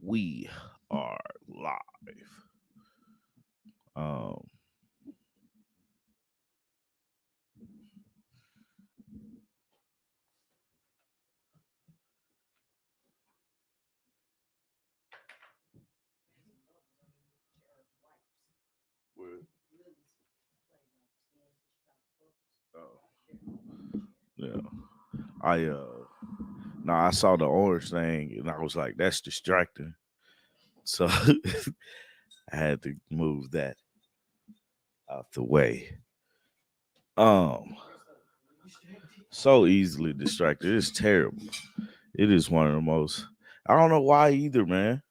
We are live. Um, with, yeah, I saw the orange thing and I was like, that's distracting. So I had to move that out the way. Um, so easily distracted. It's terrible. It is one of the most. I don't know why either, man.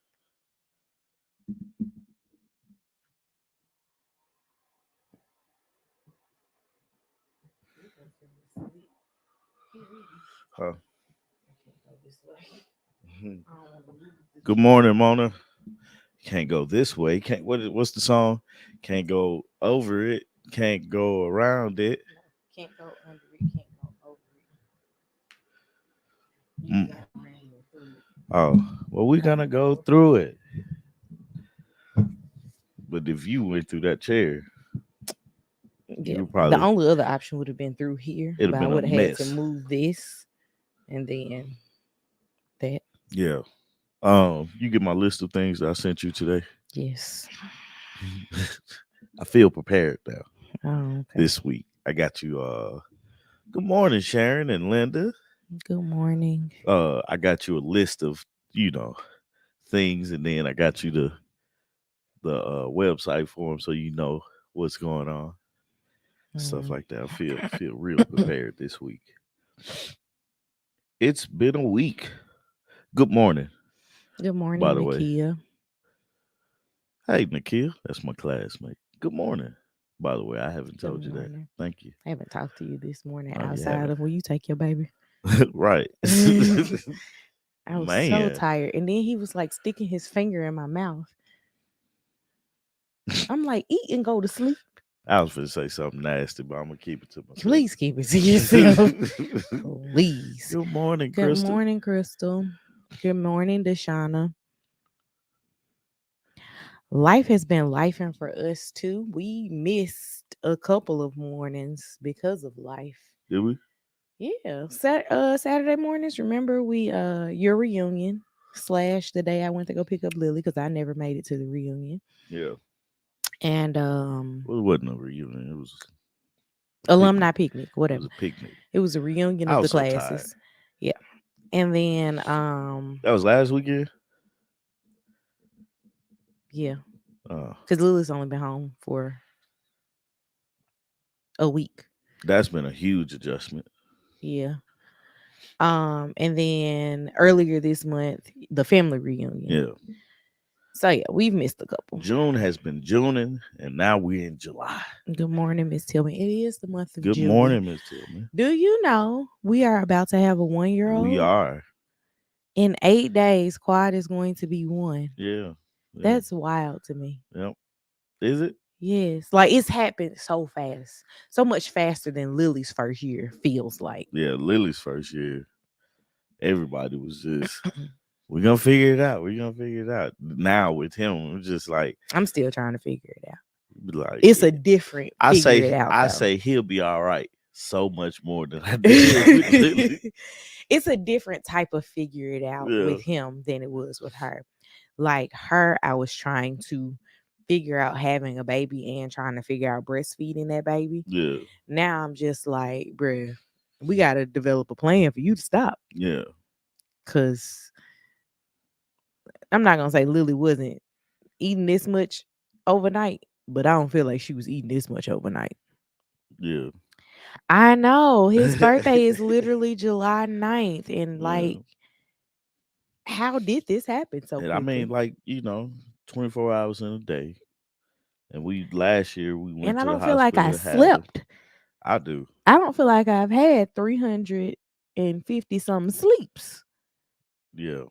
Huh. Good morning, Mona. Can't go this way. Can't. What's the song? Can't go over it. Can't go around it. Can't go under it, can't go over it. You Mm. got around it through it. Oh, well, we're gonna go through it. But if you went through that chair, Yeah. you would The probably only other option would have been through here, it'd have but I been a would have had to mess. move this and then that. Yeah. You get my list of things that I sent you today. Yes. I feel prepared now. Oh, okay. This week, I got you. Good morning, Sharon and Linda. Good morning. I got you a list of you know things, and then I got you the website for them, so you know what's going on, stuff Mm. like that. I feel real prepared this week. It's been a week. Good morning, Good by morning, the way. Nakia. Hey, Nikhil, that's my classmate. Good morning. By the way, I haven't Good told you that. morning. Thank you. I haven't talked to you this morning Oh, you outside haven't. of where you take your baby. Right. I was so Man. tired. And then he was like sticking his finger in my mouth. I'm like, eat and go to sleep. I was going to say something nasty, but I'm going to keep it to myself. Please keep it to yourself. Please. Good morning, Good Crystal. morning, Crystal. Good morning, Deshauna. Life has been lifing for us too. We missed a couple of mornings because of life. Did we? Yeah. Saturday mornings, remember we your reunion slash the day I went to go pick up Lily because I never made it to the reunion. Yeah. And Well, it wasn't a reunion. It was a alumni picnic. picnic, It whatever. was a picnic. It was a reunion I of was the so tired. classes. Yeah. And then That was last weekend? yeah, Oh, because Lily's only been home for a week. that's been a huge adjustment. Yeah. And then earlier this month, the family reunion. Yeah. So yeah, we've missed a couple. June has been Juning, and now we're in July. Good morning, Miss Tillman. It is the month of Good June. morning, Miss Tillman. Do you know we are about to have a 1 year We old? are. In 8 days, Quad is going to be one. Yeah. Yeah. That's wild to me. Yep. Is it? Yes. Like it's happened so fast. So much faster than Lily's first year feels like. Yeah. Lily's first year, everybody was just, we're going to figure it out. We're going to figure it out. Now with him, it's just I'm still trying to figure it out. like, It's a different figure it out I though. say he'll be all right so much more than I did with Lily. It's a different type of figure it out Yeah. with him than it was with her. Like her, I was trying to figure out having a baby and trying to figure out breastfeeding that baby. Yeah. Now I'm just like, bruh, we got to develop a plan for you to stop. Yeah. Cause I'm not gonna say Lily wasn't eating this much overnight, but I don't feel like she was eating this much overnight. Yeah. I know his birthday is literally July 9th, and Yeah. like, how did this happen so And I mean, quickly? like, 24 hours in a day. And last year, we And went I to the don't feel like I hospital and had her. slept. I do. I don't feel like I've had 350 something sleeps. Yeah.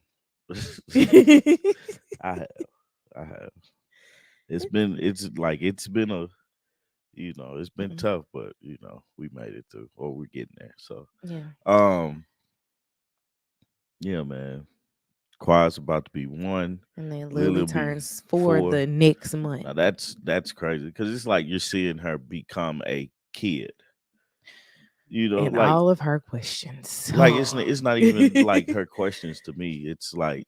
Yeah. I have. I have. It's been it's been tough, but we made it through, or we're getting there. So, um, yeah, man. Quad's about to be 1. And then Lily Lily will be turns 4 4. the next month. Now that's crazy because it's like you're seeing her become a kid. You know, And all of her questions. like it's not even like her questions to me. It's like,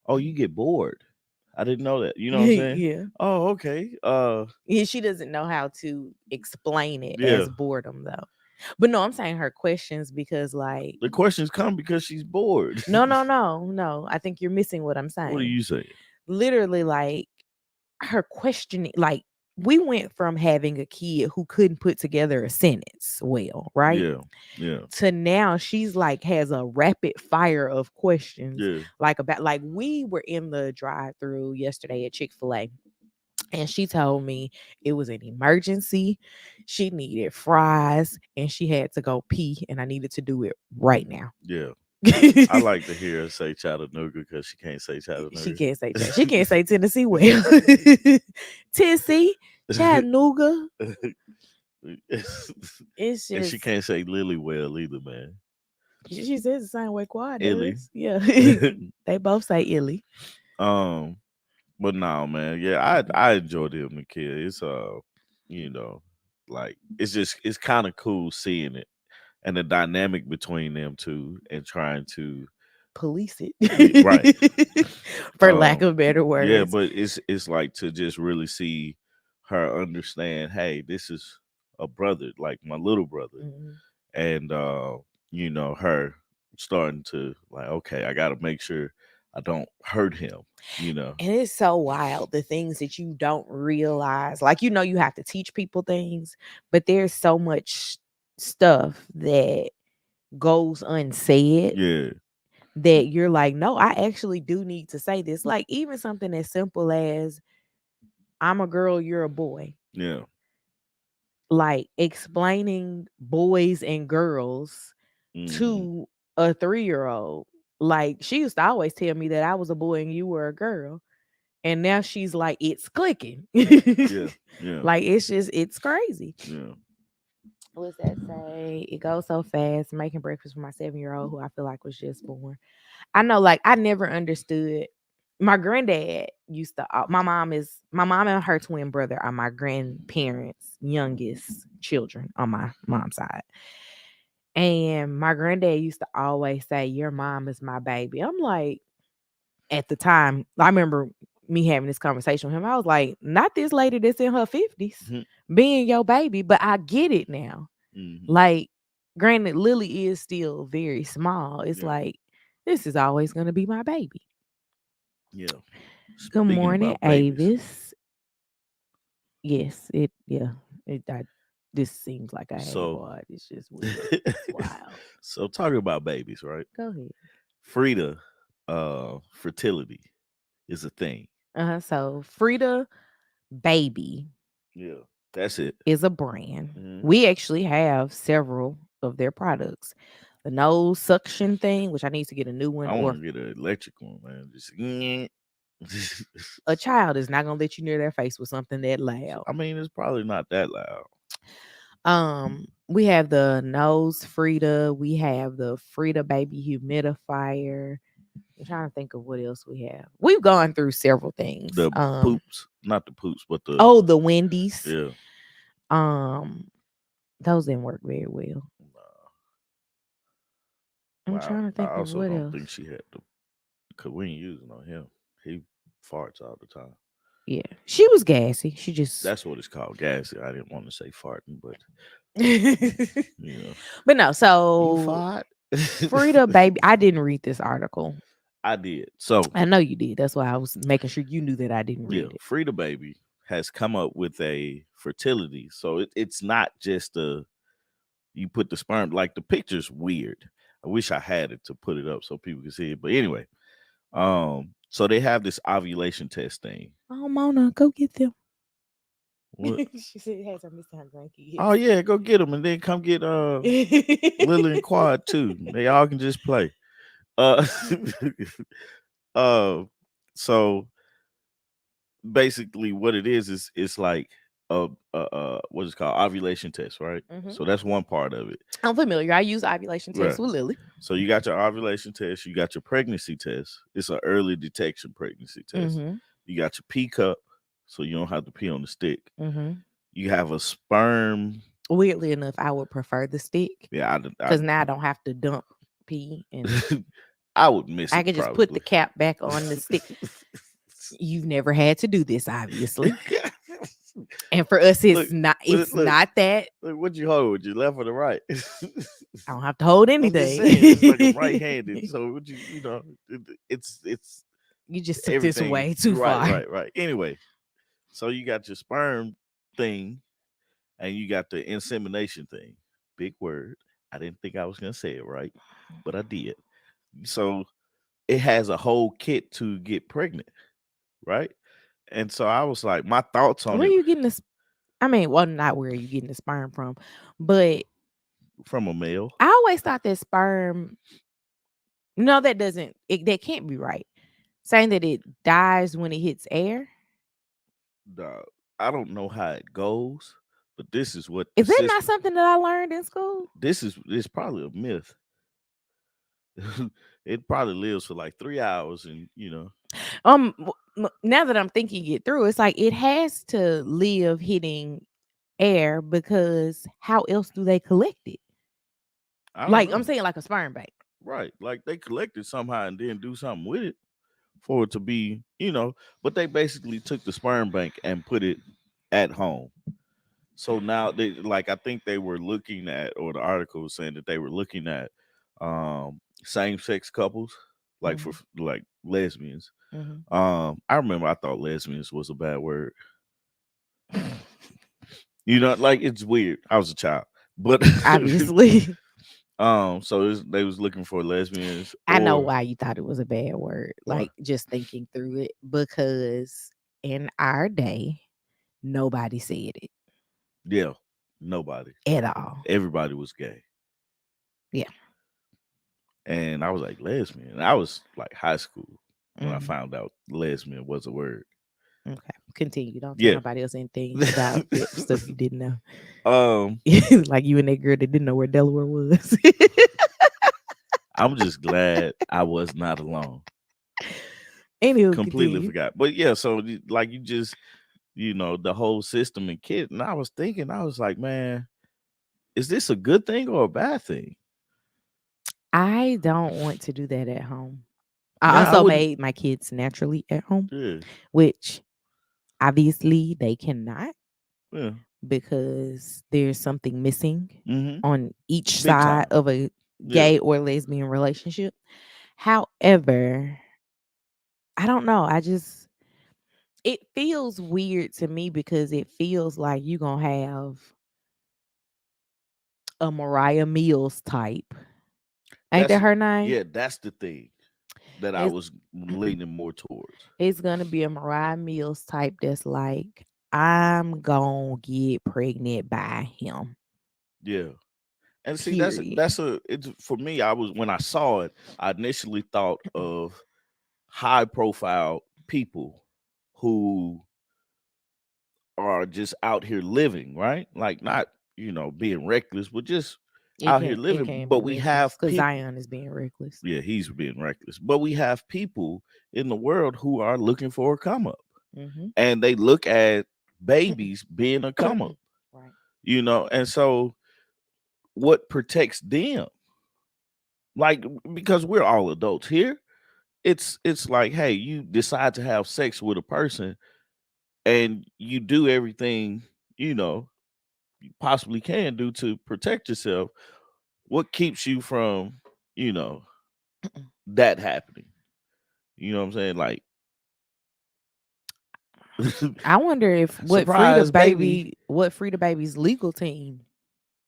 oh, you get bored. I didn't know that. You know what I'm saying? Yeah. Oh, okay. Yeah, she doesn't know how to explain it Yeah. as boredom though. But no, I'm saying her questions because like The questions come because she's bored. no. I think you're missing what I'm What are saying. you saying? Literally, like her questioning, like we went from having a kid who couldn't put together a sentence well, right? Yeah. Yeah. To now she's like has a rapid fire of questions, Yeah. like about like we were in the drive-through yesterday at Chick-fil-A, and she told me it was an emergency. She needed fries and she had to go pee, and I needed to do it right now. Yeah. I like to hear her say Chattanooga because she can't say She Chattanooga. can't say she can't say Tennessee well. Tennessee, Chattanooga. It's And she just can't say Lily well either, man. she says the same way Quad Illy. does. Yeah. They both say illy. um, but no, man. Yeah, I enjoyed him the kid. It's you know, like it's kind of cool seeing it and the dynamic between them two and trying to Police right. it. For lack of better Yeah, words. but it's like to just really see her understand, hey, this is a brother, like my little brother. Mhm. And her starting to like, okay, I gotta make sure I don't hurt him, you know. And it's so wild the things that you don't realize. Like, you have to teach people things, but there's so much stuff that goes unsaid Yeah, that you're like, no, I actually do need to say this. Like, even something as simple as I'm a girl, you're a boy. yeah, Like, explaining boys and girls hmm, to a 3-year-old. Like, she used to always tell me that I was a boy and you were a girl. And now she's like, it's clicking. yeah, yeah, Like, it's crazy. yeah, What's that say? It goes so fast. Making breakfast for my 7-year-old, who I feel like was just born. I know, like, I never understood. My granddad used to, my mom and her twin brother are my grandparents' youngest children on my mom's side. And my granddad used to always say, your mom is my baby. I'm like, at the time, I remember me having this conversation with him. I was like, not this lady that's in her 50s hmm, being your baby, but I get it now. hmm, Like, granted, Lily is still very small. It's yeah, like, this is always going to be my baby. yeah. Good Speaking morning, about babies, Avis. Yes, yeah, this seems like I had so quad. It's just weird. It's wild. so talking about babies, right? Go ahead. Frida, fertility is a thing. So Frida Baby Yeah, that's it. is a brand. Hmm. We actually have several of their products. The nose suction thing, which I need to get a new one, I want or to get an electric one, man. Just a child is not gonna let you near their face with something that loud. I mean, it's probably not that loud. We have the nose Frida, we have the Frida Baby humidifier. I'm trying to think of what else we have. We've gone through several things. The poops, not the poops, but the Oh, the Wendy's. yeah. Um, those didn't work very well. Nah. I'm Wow. trying to I think of also what don't else. think she had the because we ain't using on him. He farts all the time. Yeah, she was gassy. She just, That's what it's called, gassy. I didn't want to say farting, but you know, but no. you So fart. Frida Baby, I didn't read this article. I did. So I know you did. That's why I was making sure you knew that I didn't yeah, read it. Frida Baby has come up with a fertility. So it's not just a you put the sperm like the picture's weird. I wish I had it to put it up so people could see it. But anyway, so they have this ovulation test thing. Oh, Mona, go get them. What? She said it has her missing her grandkids. Oh yeah, go get them and then come get Lily and Quad too. They all can just play. Uh, uh, so basically, what it is it's like what is called ovulation test, right? Hmm. So that's one part of it. I'm familiar. I use ovulation tests Right. with Lily. So you got your ovulation test, you got your pregnancy test. It's an early detection pregnancy test. Mm-hmm. You got your pee cup, so you don't have to pee on the stick. Mm-hmm. You have a sperm. Weirdly enough, I would prefer the stick Yeah, because now I don't have to dump pee and I would miss I it could just put the probably. cap back on the stick. You've never had to do this, obviously. And for us, look, it's look, not that. look, what you hold? With your left or the right? I don't have to hold I'm just anything. saying, it's like I'm right-handed, so what you know, it's You just took this everything. way too Right, far. right, right. Anyway, so you got your sperm thing, and you got the insemination thing. Big word. I didn't think I was gonna say it right, but I did. So it has a whole kit to get pregnant, right? And so I was like, my thoughts on Where are it you getting this? I mean, well, not where you getting the sperm from, but from a male. I always thought that sperm. No, that doesn't. That can't be right. Saying that it dies when it hits air. Dog, I don't know how it goes, but this is what the Is that not system. something that I learned in school? This is it's probably a myth. It probably lives for like 3 hours, and Now that I'm thinking it through, it's like it has to live hitting air because how else do they collect it? I don't Like I'm know. saying, like a sperm bank. Right, like they collect it somehow and then do something with it for it to be, But they basically took the sperm bank and put it at home. So now they like I think they were looking at, or the article was saying that they were looking at same sex couples, like for Hmm. like lesbians. Hmm. I remember I thought lesbians was a bad word. Like it's weird. I was a child. But Obviously, they was looking for lesbians I know or why you thought it was a bad word. what? Like just thinking through it, because in our day, nobody said it Yeah, nobody. at all. Everybody was gay. Yeah. And I was like, lesbian. And I was like high school when I Hmm. found out lesbian was a word. Okay. Continue. Don't tell Yeah. nobody else anything about stuff you didn't know. um, Like you and that girl that didn't know where Delaware was. I'm just glad I was not alone. Anywho, Completely continue. forgot. But yeah, so like you just, the whole system and kid. And I was thinking, I was like, man, is this a good thing or a bad thing? I don't want to do that at home. I Yeah, I also wouldn't. made my kids naturally at home, Yeah, which obviously they cannot yeah. because there's something missing Mm-hmm. on each Big side time. of a Yeah. gay or lesbian relationship. However, I don't know. It feels weird to me because it feels like you're going to have a Mariah Mills type. Ain't that That's her name? yeah, that's the thing that I It's was leaning more towards. it's gonna be a Mariah Mills type that's like, I'm gonna get pregnant by him. Yeah. And see, Period. it's for me. I was when I saw it, I initially thought of high profile people who are just out here living, right? Like not, being reckless, but just out here It living. can be But we reckless have because people, Zion is being reckless. yeah, he's being reckless. But we have people in the world who are looking for a come up. Hmm. And they look at babies being a come up, Right. and so what protects them? Like, because we're all adults here, it's like, hey, you decide to have sex with a person and you do everything you know you possibly can do to protect yourself. What keeps you from you know that happening? You know what I'm saying? Like, I wonder if surprise baby. What Frida Baby's legal team,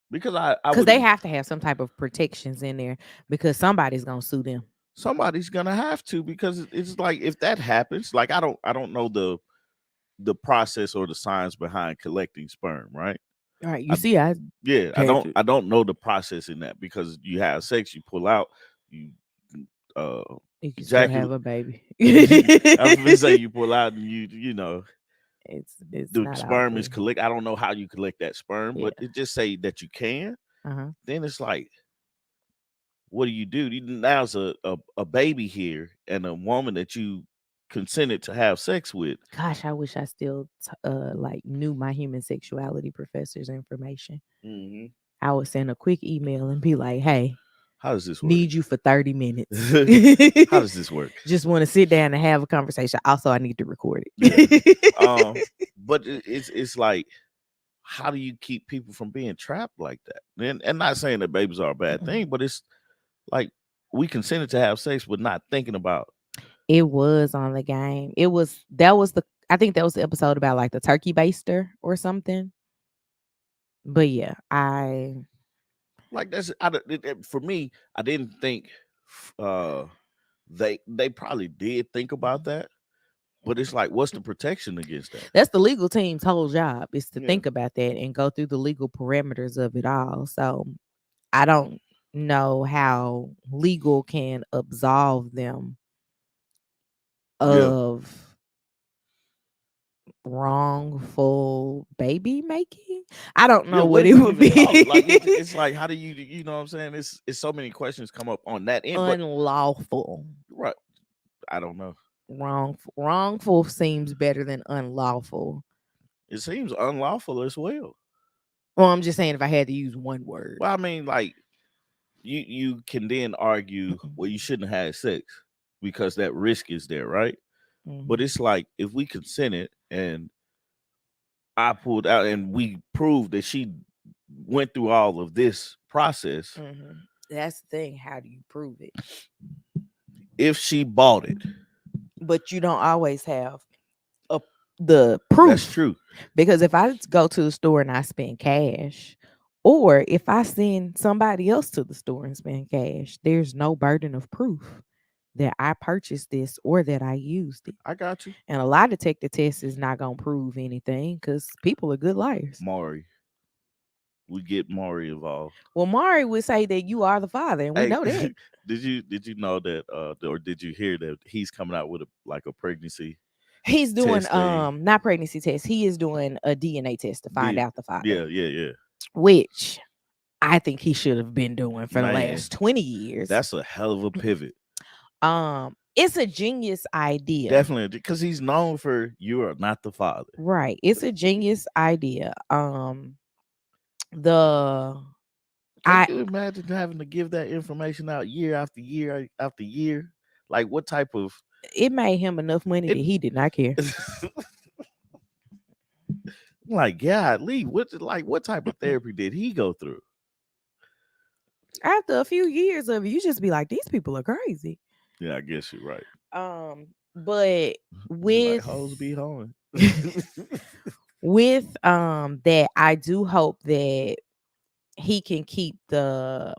Because I because they wouldn't. have to have some type of protections in there because somebody's gonna sue them. Somebody's gonna have to, because it's like, if that happens, like, I don't know the process or the science behind collecting sperm, right? All right, you I see, I Yeah, I had don't to. I don't know the process in that, because you have sex, you pull out, you uh You can still ejaculate. have a baby. I was gonna say you pull out and you know. It's The not all sperm is good. collect. I don't know how you collect that sperm, Yeah. but it just say that you can. Uh-huh. Then it's like, what do? Now's a baby here and a woman that you consented to have sex with. Gosh, I wish I still like knew my human sexuality professor's information. Hmm. I would send a quick email and be like, "Hey, How does this work? need you for 30 minutes. How does this work? Just want to sit down and have a conversation. Also, I need to record Yeah. it." But it's like, how do you keep people from being trapped like that? And not saying that babies are a bad thing, but it's like we consented to have sex, but not thinking about. It was on the game. That was the I think that was the episode about like the turkey baster or something. But yeah, I Like that's for me. I didn't think uh they probably did think about that, but it's like, what's the protection against that? that's the legal team's whole job is to Yeah, think about that and go through the legal parameters of it all. So I don't know how legal can absolve them yeah, of wrongful baby making. I don't yeah. know What what do it you would even call it? Like be. it's like, how do you know what I'm saying? It's so many questions come up on that end, but Unlawful. right, I don't know. Wrongful seems better than unlawful. It seems unlawful as well. Well, I'm just saying if I had to use one word. Well, I mean, like you can then argue, well, you shouldn't have had sex because that risk is there, right? But Mhm, it's like, if we consented and I pulled out and we proved that she went through all of this process, mhm. That's the thing. How do you prove it? if she bought it, But you don't always have a, the that's proof true. because if I go to the store and I spend cash, or if I send somebody else to the store and spend cash, there's no burden of proof that I purchased this or that I used it. I got you. And a lie detector test is not gonna prove anything because people are good liars. Maury. We get Maury involved. Well, Mari would say that you are the father, and we Hey, know that. did you know that or did you hear that he's coming out with a pregnancy He's doing test thing? not pregnancy test. He is doing a DNA test to find Did out the father, Yeah, yeah, yeah. which I think he should have been doing for the Man, last 20 years. that's a hell of a pivot. It's a genius idea. Definitely, because he's known for you are not the father. Right. It's a genius idea. The Can I you imagine having to give that information out year after year after year? Like, what type of it made him enough money that it? he did not care. Like, God, Lee, what type of therapy did he go through? After a few years of it, you just be like, these people are crazy. Yeah, I guess you're right. But You're like, with hoes be hoeing. that, I do hope that he can keep the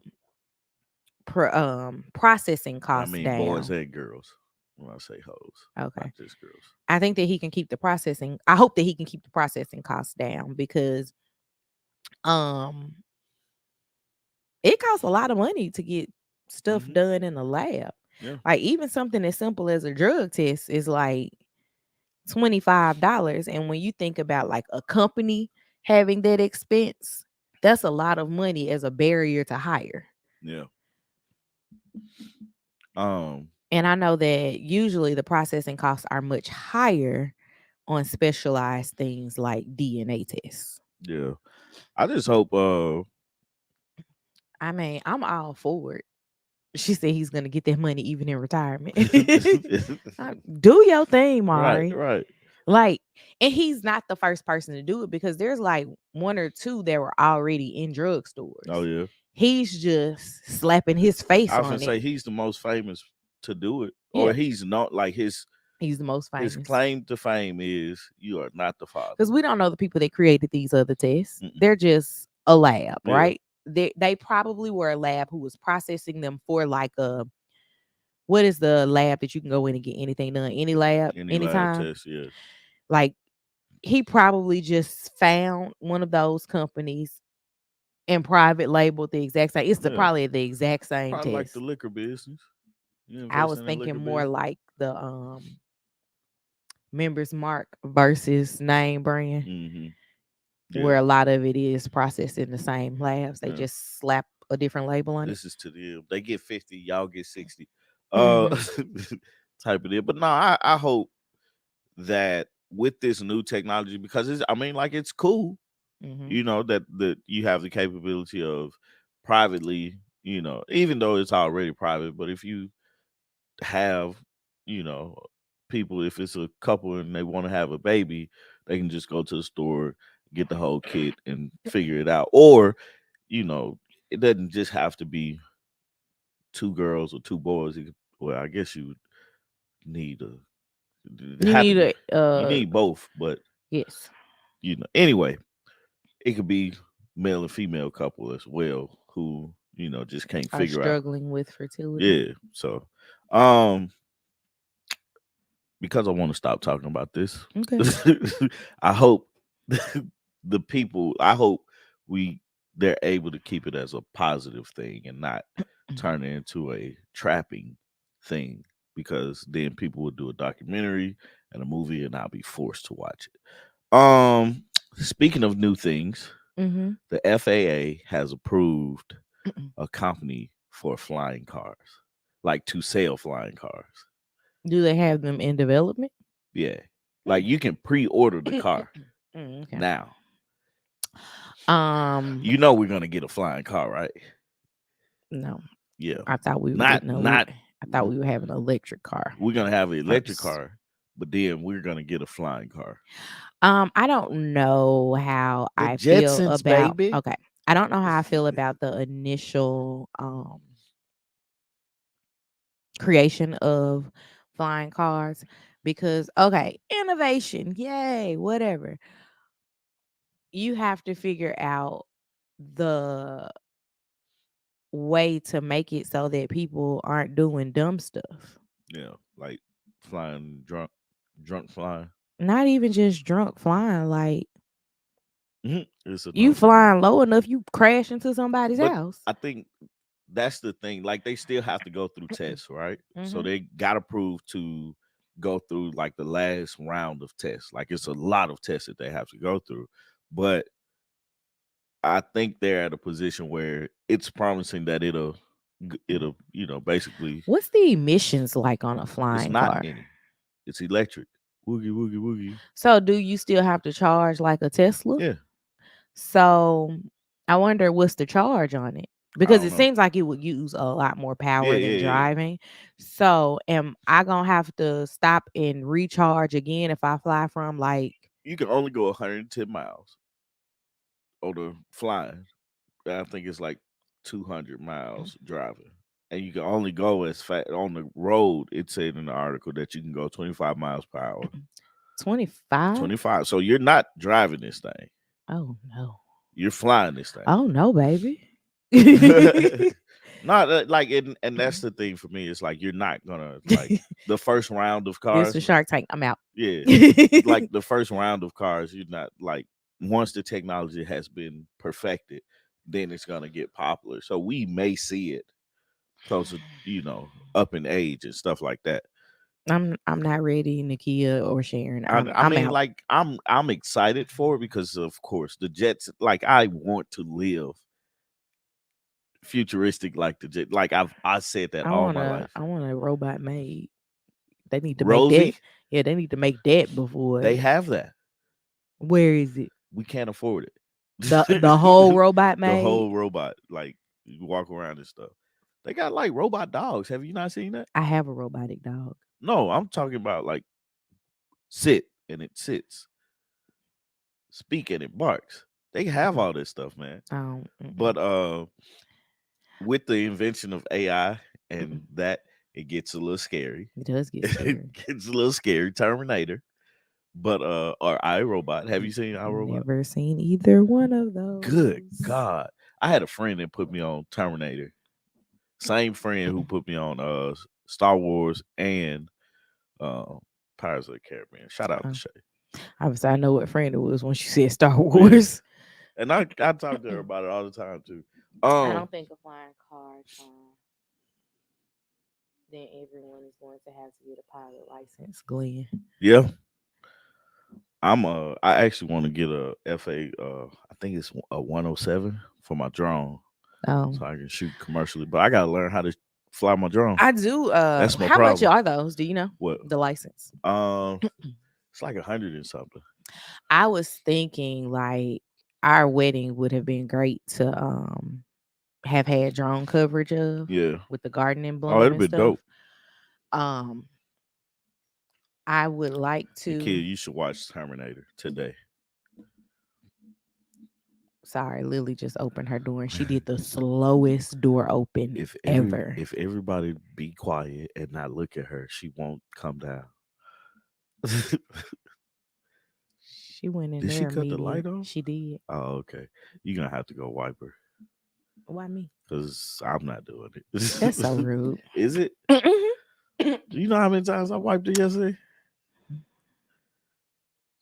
processing I costs mean, boys down. and girls. When I say hoes, not Okay. just girls. I think that he can keep the processing. I hope that he can keep the processing costs down because um it costs a lot of money to get stuff Hmm. done in a lab. Yeah, Like even something as simple as a drug test is like $25. And when you think about like a company having that expense, that's a lot of money as a barrier to hire. yeah. Um, And I know that usually the processing costs are much higher on specialized things like DNA tests. yeah. I just hope. I mean, I'm all for it. She said he's gonna get that money even in retirement. Do your thing, Right, Mari. right. Like, and he's not the first person to do it because there's like one or two that were already in Oh drugstores. yeah. He's just slapping his face I was gonna on it. say he's the most famous to do it, or Yeah, he's not like he's the most his famous. claim to fame is you are not the father. Because we don't know the people that created these other tests. Mm-mm. They're just a lab, Yeah, right? They probably were a lab who was processing them for like a what is the lab that you can go in and get anything done? Any lab, any lab anytime. test, yeah, Like he probably just found one of those companies and private labeled the exact same. It's yeah. probably the exact same Probably like the test. liquor business. You I invest was in the thinking liquor more business. like members mark versus name brand, Mm-hmm. where Yeah. a lot of it is processed in the same labs. They Yeah. just slap a different label on it. This is to them. They get 50, y'all get 60. Uh Mm-hmm. type of it. But no, I hope that with this new technology, because it's, I mean, like, it's cool, Mm-hmm. you know, that you have the capability of privately, you know, even though it's already private, but if you have, you know, people, if it's a couple and they want to have a baby, they can just go to the store, get the whole kit and figure it out. Or, you know, it doesn't just have to be two girls or two boys. Well, I guess you would need a, it You have to need be, a you need both, but yes, you know, anyway, it could be male and female couple as well who, you know, just can't are figure out. struggling with fertility. Yeah. So um because I want to stop talking about this, Okay. I hope the people, I hope we they're able to keep it as a positive thing and not turn it into a trapping thing, because then people will do a documentary and a movie and I'll be forced to watch it. Speaking of new things, Mm-hmm. the FAA has approved a company for flying cars, like to sell flying cars. Do they have them in development? Yeah. Like you can pre-order the car Okay. now. Um, You know we're gonna get a flying car, right? no, Yeah. I thought we were Not getting not I thought we were having an electric car we're gonna have an electric first. car, but then we're gonna get a flying car. I don't know how The I feel Jetsons, about. baby. Okay, I don't know how I feel about the initial creation of flying cars because okay, innovation, yay, whatever. You have to figure out the way to make it so that people aren't doing dumb stuff. Yeah, like flying drunk flying. Not even just drunk flying, like It's you annoying. flying low enough, you crash into somebody's But house. I think that's the thing. Like they still have to go through tests, right? So Hmm. they gotta prove to go through like the last round of tests. Like it's a lot of tests that they have to go through. But I think they're at a position where it's promising that it'll, you know, basically What's the emissions like on a it's flying not car? any. It's electric. Woogie woogie woogie. So do you still have to charge like a Tesla? Yeah. So I wonder what's the charge on it I because don't it know. seems like it would use a lot more Yeah, power than yeah, yeah. driving. So am I gonna have to stop and recharge again if I fly from like You can only go 110 miles on the flying. I think it's like 200 miles driving. And you can only go as fast on the road. It said in the article that you can go 25 miles per hour. 25? 25. So you're not driving this thing. Oh no. You're flying this thing. Oh no, baby. Not like and that's the thing for me. It's like you're not gonna like the first round of This cars. was Shark Tank. I'm out. Yeah, like the first round of cars, you're not like once the technology has been perfected, then it's gonna get popular. So we may see it closer, you know, up in age and stuff like that. I'm not ready, Nakia or Sharon. I I'm mean, out. like I'm excited for it because of course the jets. Like I want to live futuristic like the jet. Like I said that all my life. I want a robot made. They need to make that. Rosie, Yeah, they need to make that before. they have that. Where is it? We can't afford it. The whole robot The made. whole robot, like you walk around and stuff. They got like robot dogs. Have you not seen that? I have a robotic dog. No, I'm talking about like sit and it sits, speak and it barks. They have Mm-mm. all this stuff, man. Mm-mm, But with the invention of AI mm-mm. and that, it gets a little scary. It does get scary. It gets a little scary. Terminator, but or iRobot. Have you seen iRobot? Never seen either one of Good those. God, I had a friend that put me on Terminator. Same friend who put me on Star Wars and uh Pirates of the Caribbean. Shout out to Oh, Shay. obviously, I know what friend it was when she said Star Yeah. Wars. And I talk to her about it all the time too. I Um don't think a flying car, then everyone is going to have to get a pilot license, Glenn. yeah, I actually want to get a FA. I think it's a 107 for my drone, Oh, so I can shoot commercially. But I gotta learn how to fly my drone. I do. That's my How much problem. are those? Do you know What? the license? Um, it's like 100 and something. I was thinking like our wedding would have been great to have had drone coverage of Yeah. with the garden Oh, emblem it'd and be stuff. dope. Um, I would like And kid, to. you should watch Terminator today. Sorry, Lily just opened her door and she did the slowest door open ever. If everybody be quiet and not look at her, she won't come down. She went in Did she there cut the immediate. light on? She did. Oh, okay. You're gonna have to go wipe her Why me? because I'm not doing That's so it. rude. Is it? I'm Do you know how many times I wiped it yesterday?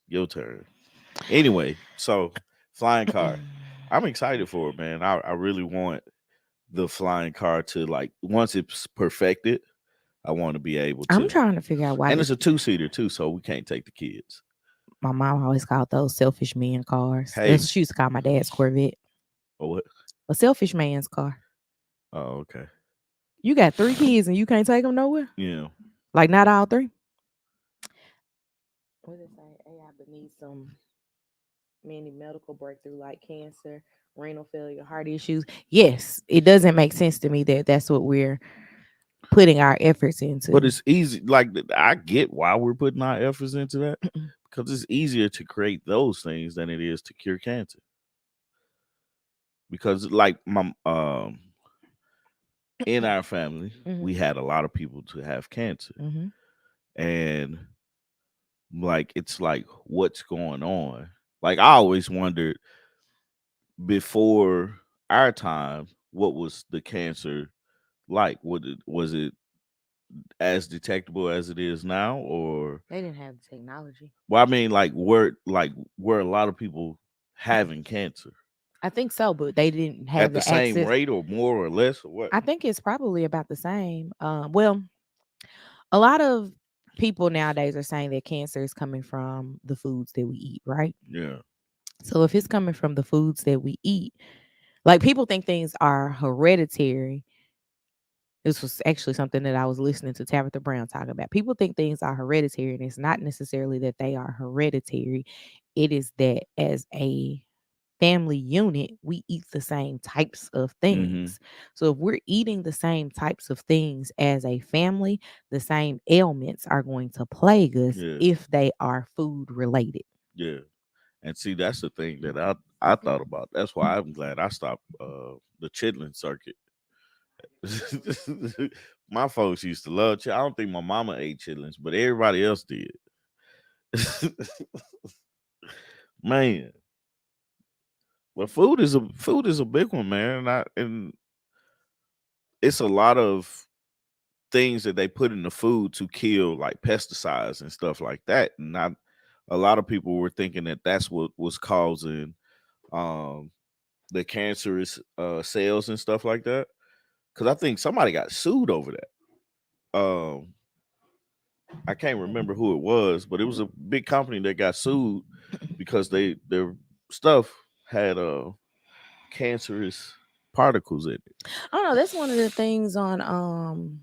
Your turn. Anyway, so flying car. I'm excited for it, man. I really want the flying car to like once it's perfected, I want to be able to. trying to figure out why And did it's a two-seater too, so we can't take the kids. my mom always called those selfish men cars. That's Hey, what she used to call my dad's Corvette. oh what? A selfish man's car. Oh, okay. You got 3 kids and you can't take them nowhere? Yeah. Like not all three? What did it say? AI beneath some many medical breakthrough like cancer, renal failure, heart issues. Yes, it doesn't make sense to me that that's what we're putting our efforts But into. it's easy. Like I get why we're putting our efforts into that because it's easier to create those things than it is to cure cancer. Because like my in our family, Hmm. we had a lot of people to have cancer, Hmm. and like it's like what's going on. Like I always wondered before our time, what was the cancer like? Was it as detectable as it is now, or They didn't have the technology. well, I mean, like were a lot of people having cancer I think so, but they didn't have at the the same access. rate, or more, or less, or what? I think it's probably about the same. Well, a lot of people nowadays are saying that cancer is coming from the foods that we eat, right? Yeah, So if it's coming from the foods that we eat, like people think things are hereditary. This was actually something that I was listening to Tabitha Brown talk about. People think things are hereditary, and it's not necessarily that they are hereditary. It is that as a family unit, we eat the same types of mm-hmm, things. So if we're eating the same types of things as a family, the same ailments are going to plague us yeah, if they are food related. yeah. And see, that's the thing that I thought about. That's why I'm glad I stopped the chitlin circuit. My folks used to love. I don't think my mama ate chitlins, but everybody else did. Man, but food is a big one, man. And it's a lot of things that they put in the food to kill, like pesticides and stuff like that. And not a lot of people were thinking that that's what was causing um, the cancerous cells and stuff like that. Because I think somebody got sued over that. I can't remember who it was, but it was a big company that got sued because their stuff had cancerous particles in it. I don't know. That's one of the things on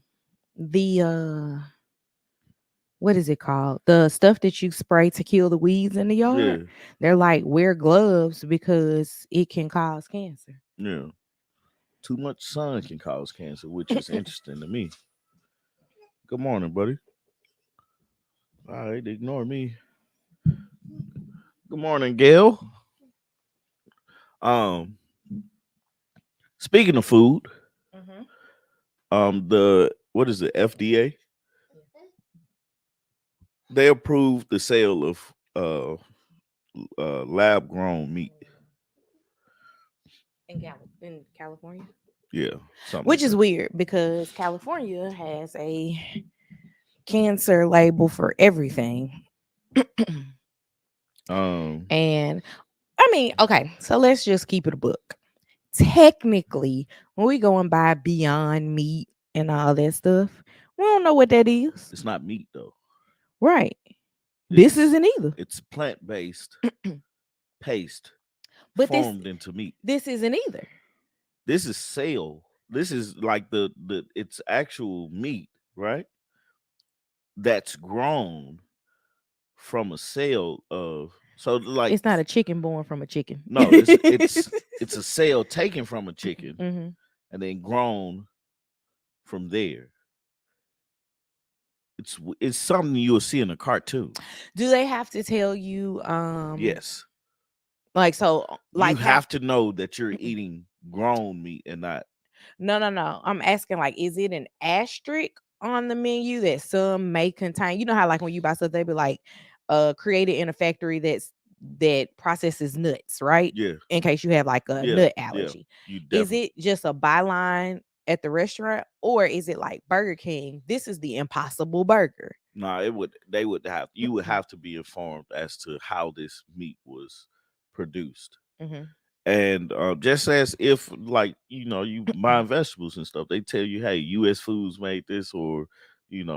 the what is it called? The stuff that you spray to kill the weeds in the yard. Yeah, They're like wear gloves because it can cause cancer. yeah. Too much sun can cause cancer, which is interesting to me. Good morning, buddy. All right, ignore me. Good morning, Gail. Um, speaking of food, Hmm. the what is it? FDA, they approved the sale of lab grown meat. In California, Yeah, something like which is that. weird because California has a cancer label for everything. Um, And I mean, okay, so let's just keep it a book. Technically, when we go and buy Beyond Meat and all that stuff, we don't know what that is. it's not meat though. Right. This It's isn't either. it's plant based paste But this formed into meat. this isn't either. This is sale. This is like the it's actual meat, right? That's grown from a cell of so like It's not a chicken born from a chicken. no, it's a cell taken from a chicken Hmm. and then grown from there. It's something you'll see in a cartoon. Do they have to tell you Yes, like so you like how have to know that you're eating grown meat and not. no. I'm asking like is it an asterisk on the menu that some may contain? You know how like when you buy stuff they be like created in a factory that processes nuts, right? Yeah, In case you have like a yeah, nut yeah. allergy. You Is definitely it just a byline at the restaurant or is it like Burger King? This is the impossible burger. no. It would they would have you would have to be informed as to how this meat was produced. Hmm. And just as if like you buying vegetables and stuff, they tell you, hey, U.S. Foods made this, or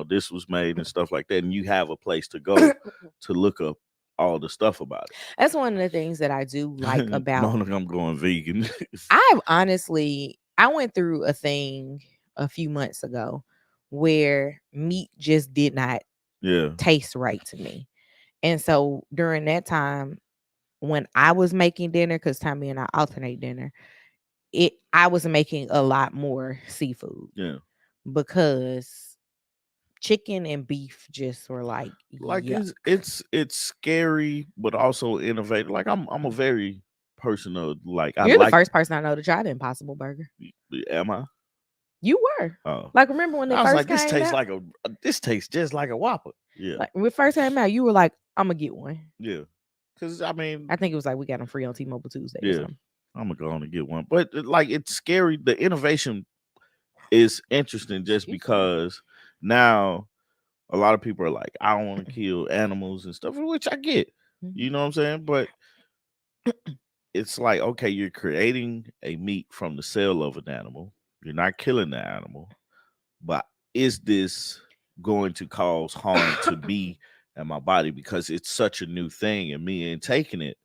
this was made and stuff like that, and you have a place to go to look up all the stuff about That's one of the things that I do like it. No, about look, I'm going vegan. I went through a thing a few months ago where meat just did not Yeah, taste right to me. And so during that time when I was making dinner, because Tommy and I alternate dinner, I was making a lot more seafood yeah. because chicken and beef just were like Like yuck. it's scary, but also innovative. Like I'm a very personal. Like I You're the like. first person I know to try the Impossible Burger. Am I? You were. Oh, Like remember when they I was first like, this came tastes out? like this tastes just like a Whopper. Yeah, Like when it first came out, you were like, I'm gonna get one. yeah. Because I mean, I think it was like we got them free on T-Mobile Tuesday or yeah, something. I'm gonna go on and get one. But like, it's scary. The innovation is interesting just Excuse me. because now a lot of people are like, I don't want to kill animals and stuff, which I get. Mhm. You know what I'm saying? But it's like, okay, you're creating a meat from the cell of an animal. You're not killing the animal, but is this going to cause harm to me and my body because it's such a new thing and me ain't taking it?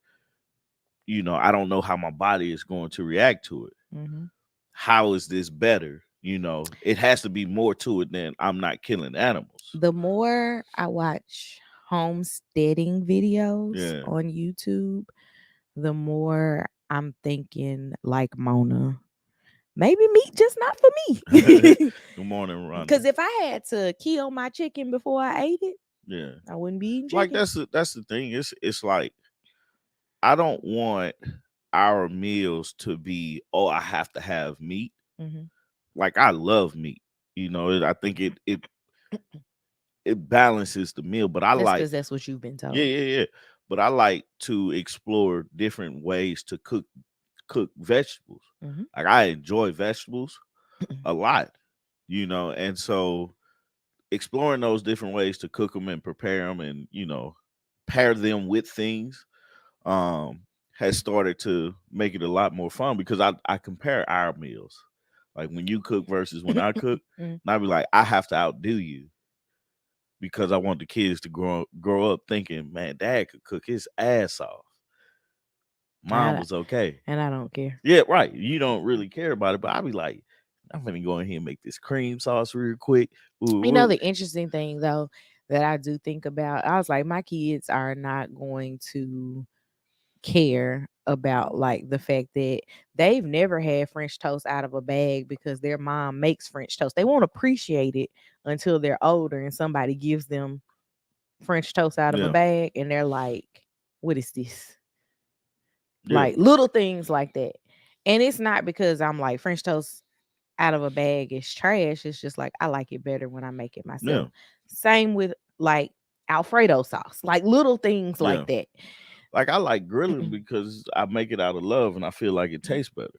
I don't know how my body is going to react to it. Mhm. How is this better? It has to be more to it than I'm not killing animals. The more I watch homesteading videos Yeah. on YouTube, the more I'm thinking like Mona. Maybe meat just not for Good me. morning, Because Rhonda. if I had to kill my chicken before I ate it, Yeah. I wouldn't be eating Like chicken. that's the thing. It's like I don't want our meals to be, oh, I have to have meat. Hmm. Like I love meat. I think it balances the meal, but I That's like. because that's what you've been Yeah, told. yeah, yeah. But I like to explore different ways to cook vegetables. Hmm. Like I enjoy vegetables a lot, and so exploring those different ways to cook them and prepare them and pair them with things um has started to make it a lot more fun because I compare our meals. Like when you cook versus when I cook, and I be like, I have to outdo you because I want the kids to grow up thinking, man, dad could cook his ass off. Mom I, was okay. and I don't care. Yeah, right. You don't really care about it, but I be like, I'm gonna go in here and make this cream sauce real quick. You know, Ooh, the interesting thing though that I do think about, I was like, my kids are not going to care about like the fact that they've never had French toast out of a bag because their mom makes French toast. They won't appreciate it until they're older and somebody gives them French toast out of a yeah, bag and they're like, what is this? yeah, Like little things like that. And it's not because I'm like French toast out of a bag is trash. It's just like I like it better when I make it yeah, myself. Same with like Alfredo sauce, like little things yeah. like that. Like I like grilling because I make it out of love and I feel like it tastes better.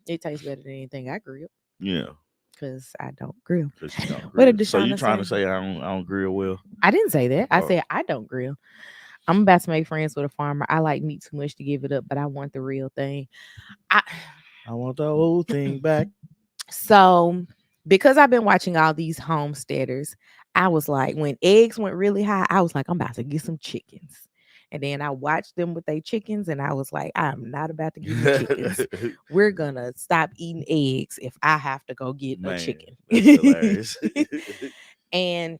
It tastes better than anything I grill Yeah, because I don't grill. because you don't What grill. did So you Deshauna trying to say? say I don't grill well? I didn't say that. I Oh, said I don't grill. I'm about to make friends with a farmer. I like meat too much to give it up, but I want the real thing. I I want the whole thing back. so because I've been watching all these homesteaders, I was like, when eggs went really high, I was like, I'm about to get some chickens. And then I watched them with their chickens, and I was like, I'm not about to get no chickens. We're gonna stop eating eggs if I have to go get a Man, chicken. that's hilarious. And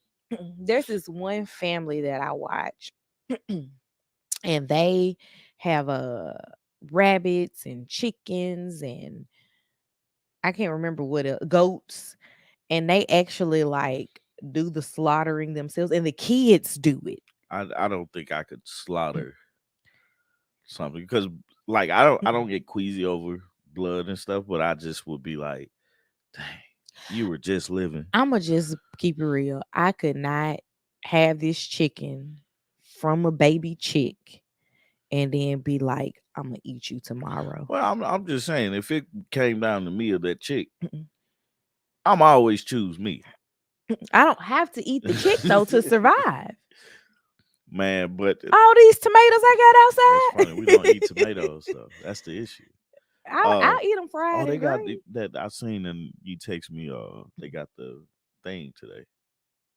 there's this one family that I watch, and they have rabbits and chickens, and I can't remember what goats, and they actually like do the slaughtering themselves, and the kids do it. I don't think I could slaughter something because like I don't get queasy over blood and stuff, but I just would be like, dang, you were just living. I'ma just keep it real. I could not have this chicken from a baby chick and then be like, I'm gonna eat you tomorrow. Well, I'm just saying, if it came down to me or that chick, Mm-mm. I'm always choose me. I don't have to eat the chick though to survive. Man, but All these tomatoes that's I got funny. We don't eat outside. tomatoes though. That's the issue. I'll Uh eat them oh, fried they and got green. that I seen and you text me. They got the thing today,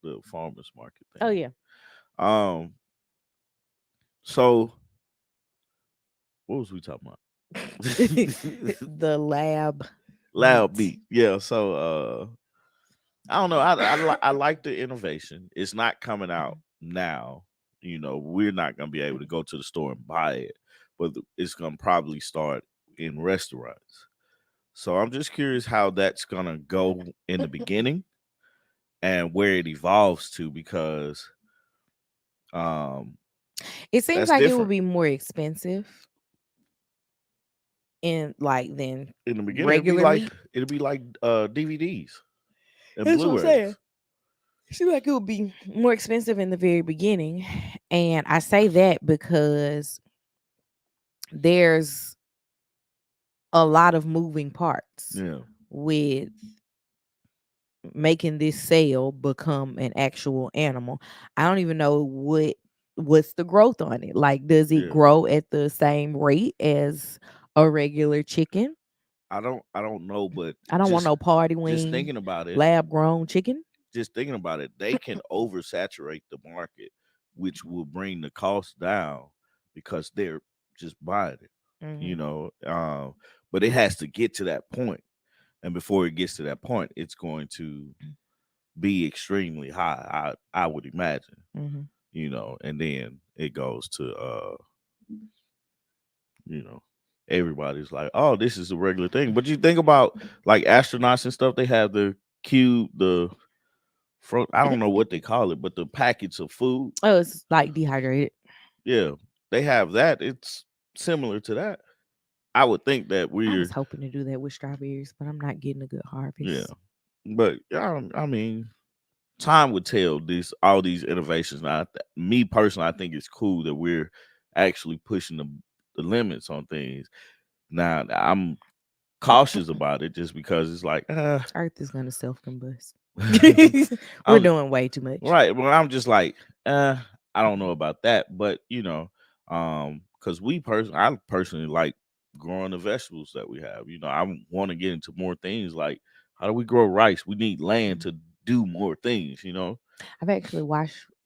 the farmers market Oh thing. yeah. Um, so what was we talking about? The lab Loud meat. beat, yeah. So I don't know. I like the innovation. It's not coming out now. You know, we're not gonna be able to go to the store and buy it, but it's gonna probably start in restaurants. So I'm just curious how that's gonna go in the beginning and where it evolves to because um It seems that's like it would different. be more expensive in like than In the beginning regular meat. it'll be like DVDs and That's what I'm saying. Blu-rays. It seems like it would be more expensive in the very beginning. And I say that because there's a lot of moving parts Yeah, with making this cell become an actual animal. I don't even know what's the growth on it. Like, does it yeah. grow at the same rate as a regular chicken? I don't know, but I don't want no party just wing, thinking about it, lab grown chicken. they can oversaturate the market, which will bring the cost down because they're just buying it, you Hmm. know. But it has to get to that point, and before it gets to that point, it's going to be extremely high. I would imagine, Hmm. you know, and then it goes to you know, everybody's like, oh, this is a regular thing. But you think about like astronauts and stuff, they have the cube, the I don't know what they call it, but the packets of food. Oh, it's like dehydrated. Yeah, they have that. It's similar to that. I would think that I was we're hoping to do that with strawberries, but I'm not getting a good yeah, harvest. but yeah, I mean, time would tell these all these innovations. Now, me personally, I think it's cool that we're actually pushing the limits on things. Now, I'm cautious about it just because it's like, Earth is gonna self combust. We're I'm doing way too much. right. Well, I'm just like, I don't know about that, but you know, because I personally like growing the vegetables that we have. You know, I want to get into more things. Like, how do we grow rice? We need land to do more things. You know, I've actually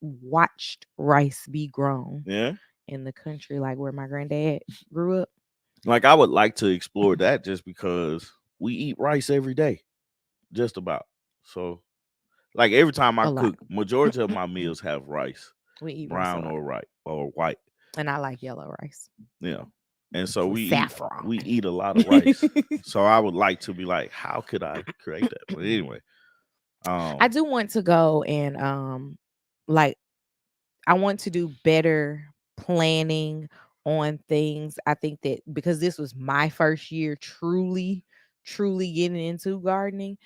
watched rice be grown yeah. in the country, like where my granddad grew up. Like, I would like to explore that just because we eat rice every day, just about. So, like every time I A lot. cook, majority of my meals have rice, We eat rice a brown lot, or white. and I like yellow rice Yeah. And so with saffron. we eat a lot of rice. So I would like to be like, how could I create that? But anyway, I um, do want to go and like I want to do better planning on things. I think that because this was my first year truly getting into gardening,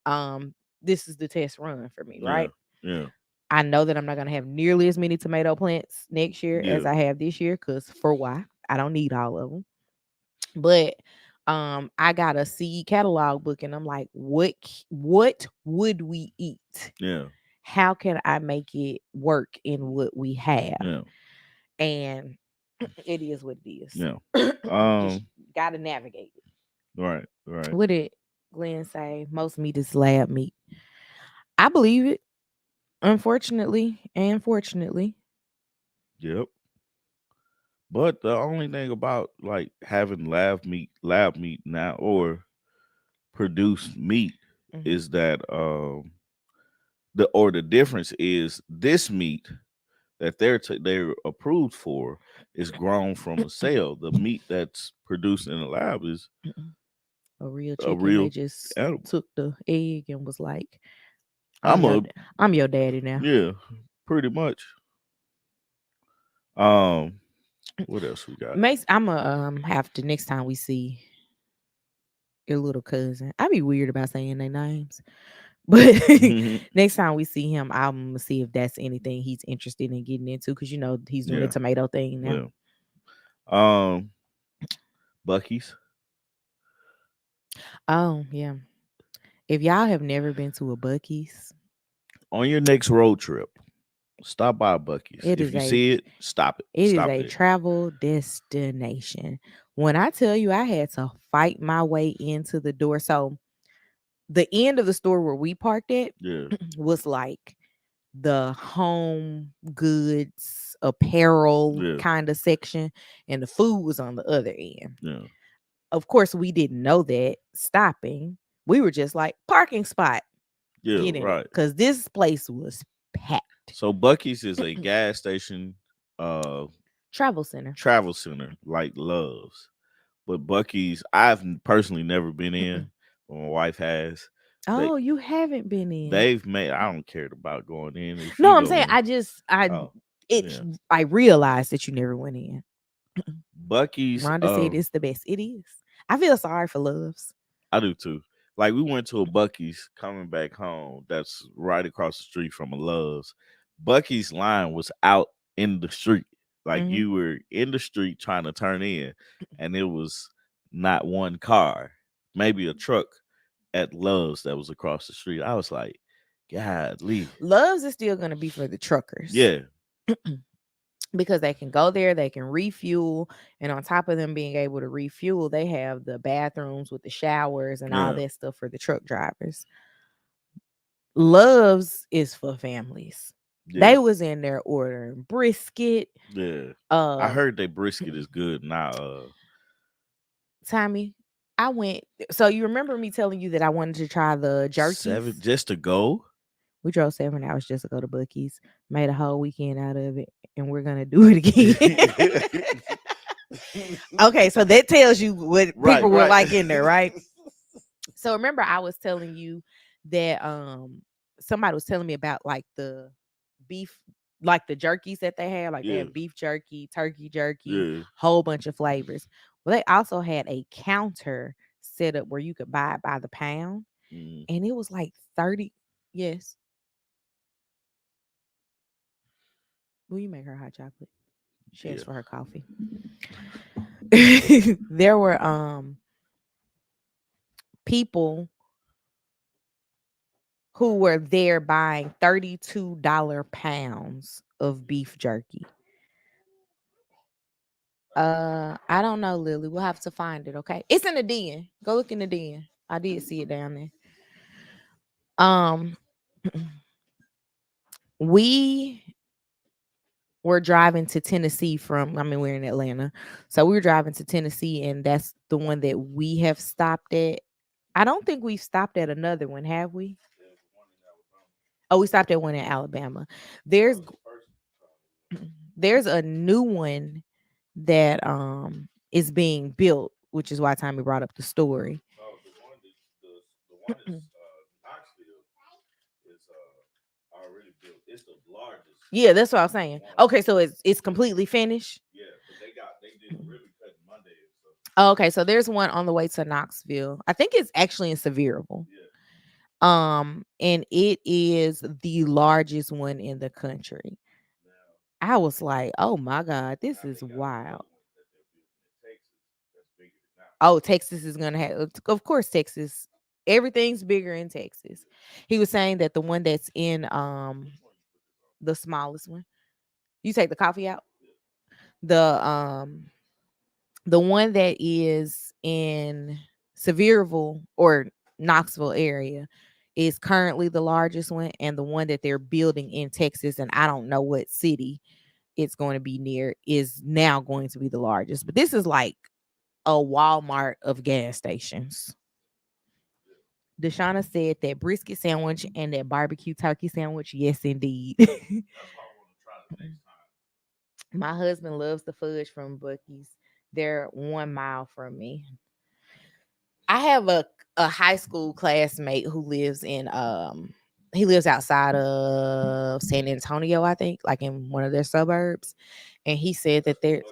um this is the test run for me, yeah, right? yeah, I know that I'm not going to have nearly as many tomato plants next year as yeah, I have this year cuz for why? I don't need all of them. But I got a seed catalog book and I'm like, what would we eat? yeah, How can I make it work in what we have? yeah, And it is what it is. yeah. Just Um, gotta navigate it. right, right. What did Glenn say? Most meat is lab meat. I believe it. Unfortunately and fortunately. Yep. But the only thing about like having lab meat now or produced meat Mhm. is that the difference is this meat that they're approved for is grown from a cell. The meat that's produced in the lab is A real a chicken, they real just animal. took the egg and was like, I'm I'm your a I'm your daddy now. yeah, pretty much. Um, what else we got? Mace, I'm a have to next time we see your little cousin. I be weird about saying their names. But next time we see him, I'm gonna see if that's anything he's interested in getting into because he's doing the Yeah, tomato thing now. yeah. Um, Bucky's Oh yeah. If y'all have never been to a Bucky's, on your next road trip, stop by Bucky's. it If is you a see it, stop it. it is Stop a there. travel destination. When I tell you I had to fight my way into the door. So the end of the store where we parked at Yeah, was like the home goods apparel yeah, kind of section, and the food was on the other end. yeah, Of course we didn't know that stopping. We were just like, parking spot, yeah. get in it, Right. because this place was packed. So Bucky's is a gas station, uh, Travel center. travel center like Love's. But Bucky's, I've personally never been Mm-mm. in, but my wife has. They Oh, you haven't been in. they've made. I don't care about going in. If you No, I'm go saying in, I just oh it yeah, I realized that you never went in. Bucky's. Rhonda said it's the best. It is. I feel sorry for Loves. I do too. Like we went to a Bucky's coming back home. That's right across the street from a Love's. Bucky's line was out in the street. Like Hmm. you were in the street trying to turn in, and it was not one car, maybe a truck at Love's that was across the street. I was like, "Godly, Loves is still gonna be for the truckers yeah, because they can go there, they can refuel, and on top of them being able to refuel, they have the bathrooms with the showers and all yeah, that stuff for the truck drivers. Loves is for families. yeah, They was in there ordering brisket. yeah." I Um, heard that brisket is good now. Tommy, I went. So you remember me telling you that I wanted to try the jerkies? Seven just to go. We drove 7 hours just to go to Bucky's, made a whole weekend out of it, and we're gonna do it again. Okay, so that tells you what Right, people were right. like in there, right? So remember I was telling you that somebody was telling me about like the beef, like the jerkies that they have, like they Yeah, have beef jerky, turkey jerky, yeah. whole bunch of flavors. Well, they also had a counter set up where you could buy it by the pound, Mhm. and it was like 30. Yes. Will you make her hot chocolate? She asked Yeah. for her coffee. There were people who were there buying $32 pounds of beef jerky. I don't know, Lily. We'll have to find it, okay? It's in the den. Go look in the den. I did see it down there. Um we were driving to Tennessee from, I mean, we're in Atlanta. So we were driving to Tennessee, and that's the one that we have stopped at. I don't think we've stopped at another one, have we? Oh, we stopped at one in Alabama. There's there's a new one that is being built, which is why Tommy brought up the story. Oh, the one is Knoxville is already built. It's the largest Yeah, that's what I was saying. one. Okay, so it's completely finished. Yeah, because they did a ribbon cutting Monday and stuff. Oh, okay, so there's one on the way to Knoxville. I think it's actually in Sevierville. Yeah. And it is the largest one in the country. Now, I was like, oh my God, this now is they got wild. another one that they're building in Texas that's bigger than that. Oh, Texas is gonna have, of course, Texas. Everything's bigger in Texas. He was saying that the one that's in Which one you put this on? the smallest one. You take the coffee out. Yeah. The one that is in Sevierville or Knoxville area is currently the largest one, and the one that they're building in Texas, and I don't know what city it's going to be near, is now going to be the largest. But this is like a Walmart of gas stations. Deshauna said that brisket sandwich and that barbecue turkey sandwich, yes, indeed. My husband loves the fudge from Bucky's. They're 1 mile from me. I have a high school classmate who lives in he lives outside of San Antonio, I think, like in one of their suburbs. And he said that there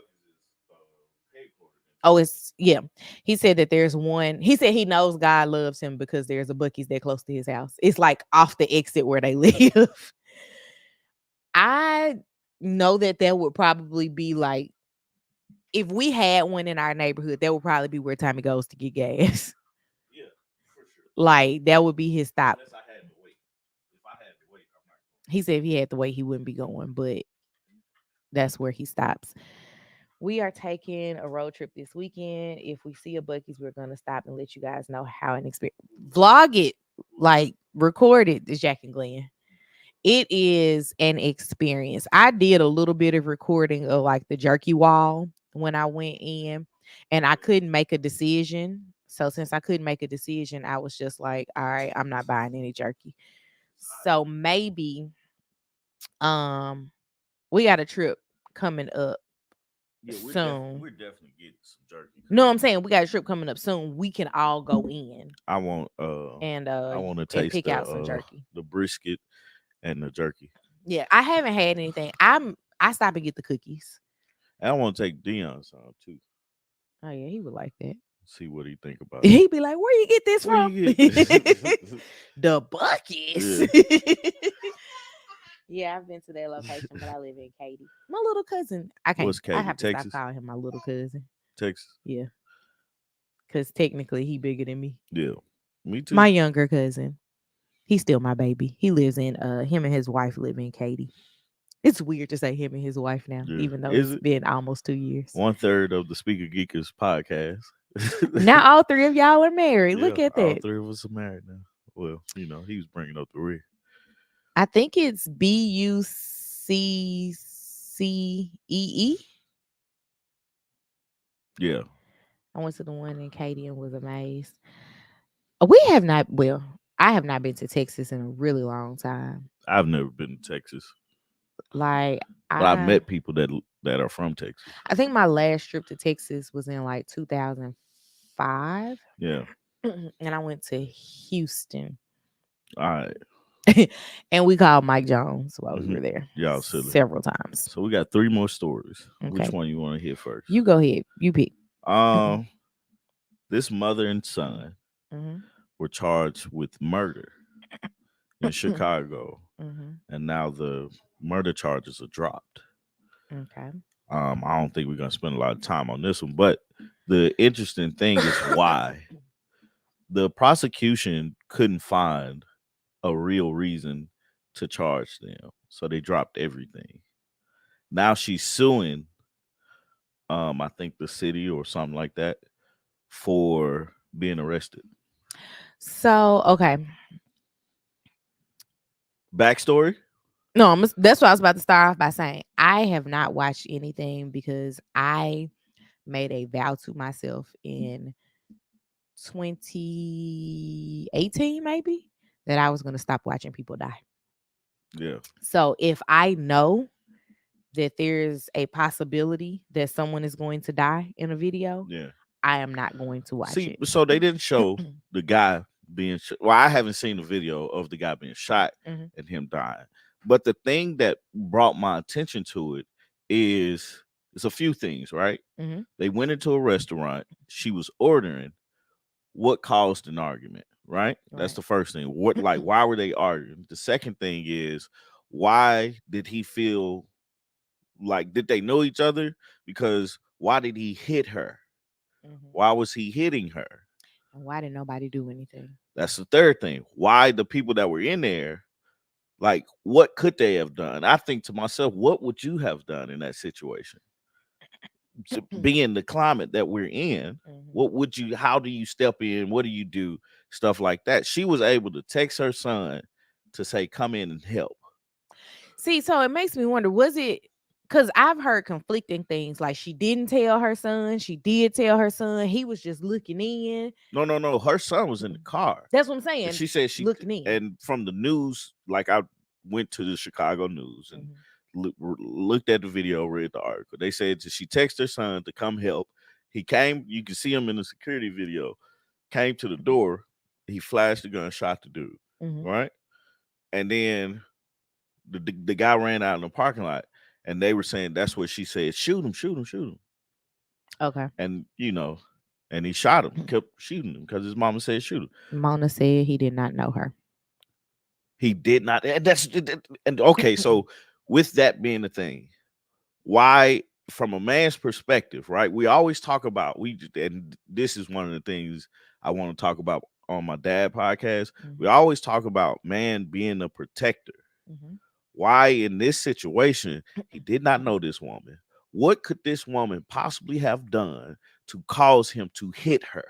oh, it's yeah. He said that there's one. He said he knows God loves him because there's a Bucky's that close to his house. It's like off the exit where they live. I know that that would probably be like if we had one in our neighborhood, that would probably be where Tommy goes to get gas. Yeah, for sure. Like that would be his stop. Unless I had to wait. If I had to wait, I'm not He said if he had to wait, he wouldn't be going, but that's where he stops. We are taking a road trip this weekend. If we see a Bucky's, we're gonna stop and let you guys know how an experience. Vlog it, like record it. The Jack and Glenn. It is an experience. I did a little bit of recording of like the jerky wall when I went in, and I couldn't make a decision. So since I couldn't make a decision, I was just like, all right, I'm not buying any jerky. So maybe um we got a trip coming up Yeah, soon. we're definitely getting some jerky. No, I'm saying we got a trip coming up soon. We can all go in I want I want to and taste pick out some jerky. the brisket and the jerky. Yeah, I haven't had anything. I stop and get the cookies. And I want to take Dion's on too. Oh yeah, he would like that. See what he think about it. He'd be like, "Where you get this Where from?" you get? The Bucky's. Yeah. Yeah, I've been to that location, but I live in Katy. My little cousin. I can't. What's I Katy, have to Texas? stop calling him my little cousin. Texas. Yeah, because technically he bigger than me. Yeah, me too. My younger cousin. He's still my baby. He lives in him and his wife live in Katy. It's weird to say him and his wife now, Yeah. even though Is it's it? been almost 2 years. 1/3 of the Speaker Geekers podcast. Now all three of y'all are married. Yeah, Look at all that. 3 of us are married now. Well, he was bringing up the rear. I think it's Buccee. Yeah, I went to the one in Katy and was amazed. We have not. Well, I have not been to Texas in a really long time. I've never been to Texas, Like but I've met people that are from Texas. I think my last trip to Texas was in like 2005. Yeah. And I went to Houston. All right. And we called Mike Jones while we Mhm. were there. Y'all silly. Several times. So we got 3 more stories. Okay. Which one you want to hear first? You go ahead. You pick. This mother and son were charged with murder in Chicago, and now the murder charges are dropped. Okay. I don't think we're gonna spend a lot of time on this one, but the interesting thing is why the prosecution couldn't find a real reason to charge them, so they dropped everything. Now she's suing, I think the city or something like that, for being arrested. So, okay. Backstory? No, that's what I was about to start off by saying. I have not watched anything because I made a vow to myself in 2018, maybe, that I was going to stop watching people die. Yeah. So if I know that there's a possibility that someone is going to die in a video, Yeah. I am not going to watch it. So they didn't show the guy being well, I haven't seen the video of the guy being shot and him dying. But the thing that brought my attention to it is it's a few things, right? They went into a restaurant. She was ordering. What caused an argument, right? That's the first thing. Why were they arguing? The second thing is, why did he feel like, did they know each other? Because why did he hit her? Why was he hitting her? And why did nobody do anything? That's the third thing. Why the people that were in there, like, what could they have done? I think to myself, what would you have done in that situation? being the climate that we're in, Mhm. what would you? How do you step in? What do you do? Stuff like that. She was able to text her son to say, "Come in and help." See, so it makes me wonder, was it because I've heard conflicting things like she didn't tell her son, she did tell her son, he was just looking in. No, no, no. Her son was in the car. That's what I'm And saying. she said she Looking in. and from the news, like I went to the Chicago news and Mhm. looked at the video, read the article. They said that she texted her son to come help. He came. You can see him in the security video. Came to the door. He flashed the gun, shot the dude. Mhm. Right, and then the guy ran out in the parking lot, and they were saying that's what she said. Shoot him! Shoot him! Shoot him! Okay. And and he shot him. Kept shooting him because his mama said shoot him. Mona said he did not know her. He did not. And and okay. So with that being the thing, why, from a man's perspective, right? We always talk about and this is one of the things I want to talk about on my dad podcast. We Mhm. always talk about man being a protector. Mhm. Why in this situation he did not know this woman? What could this woman possibly have done to cause him to hit her?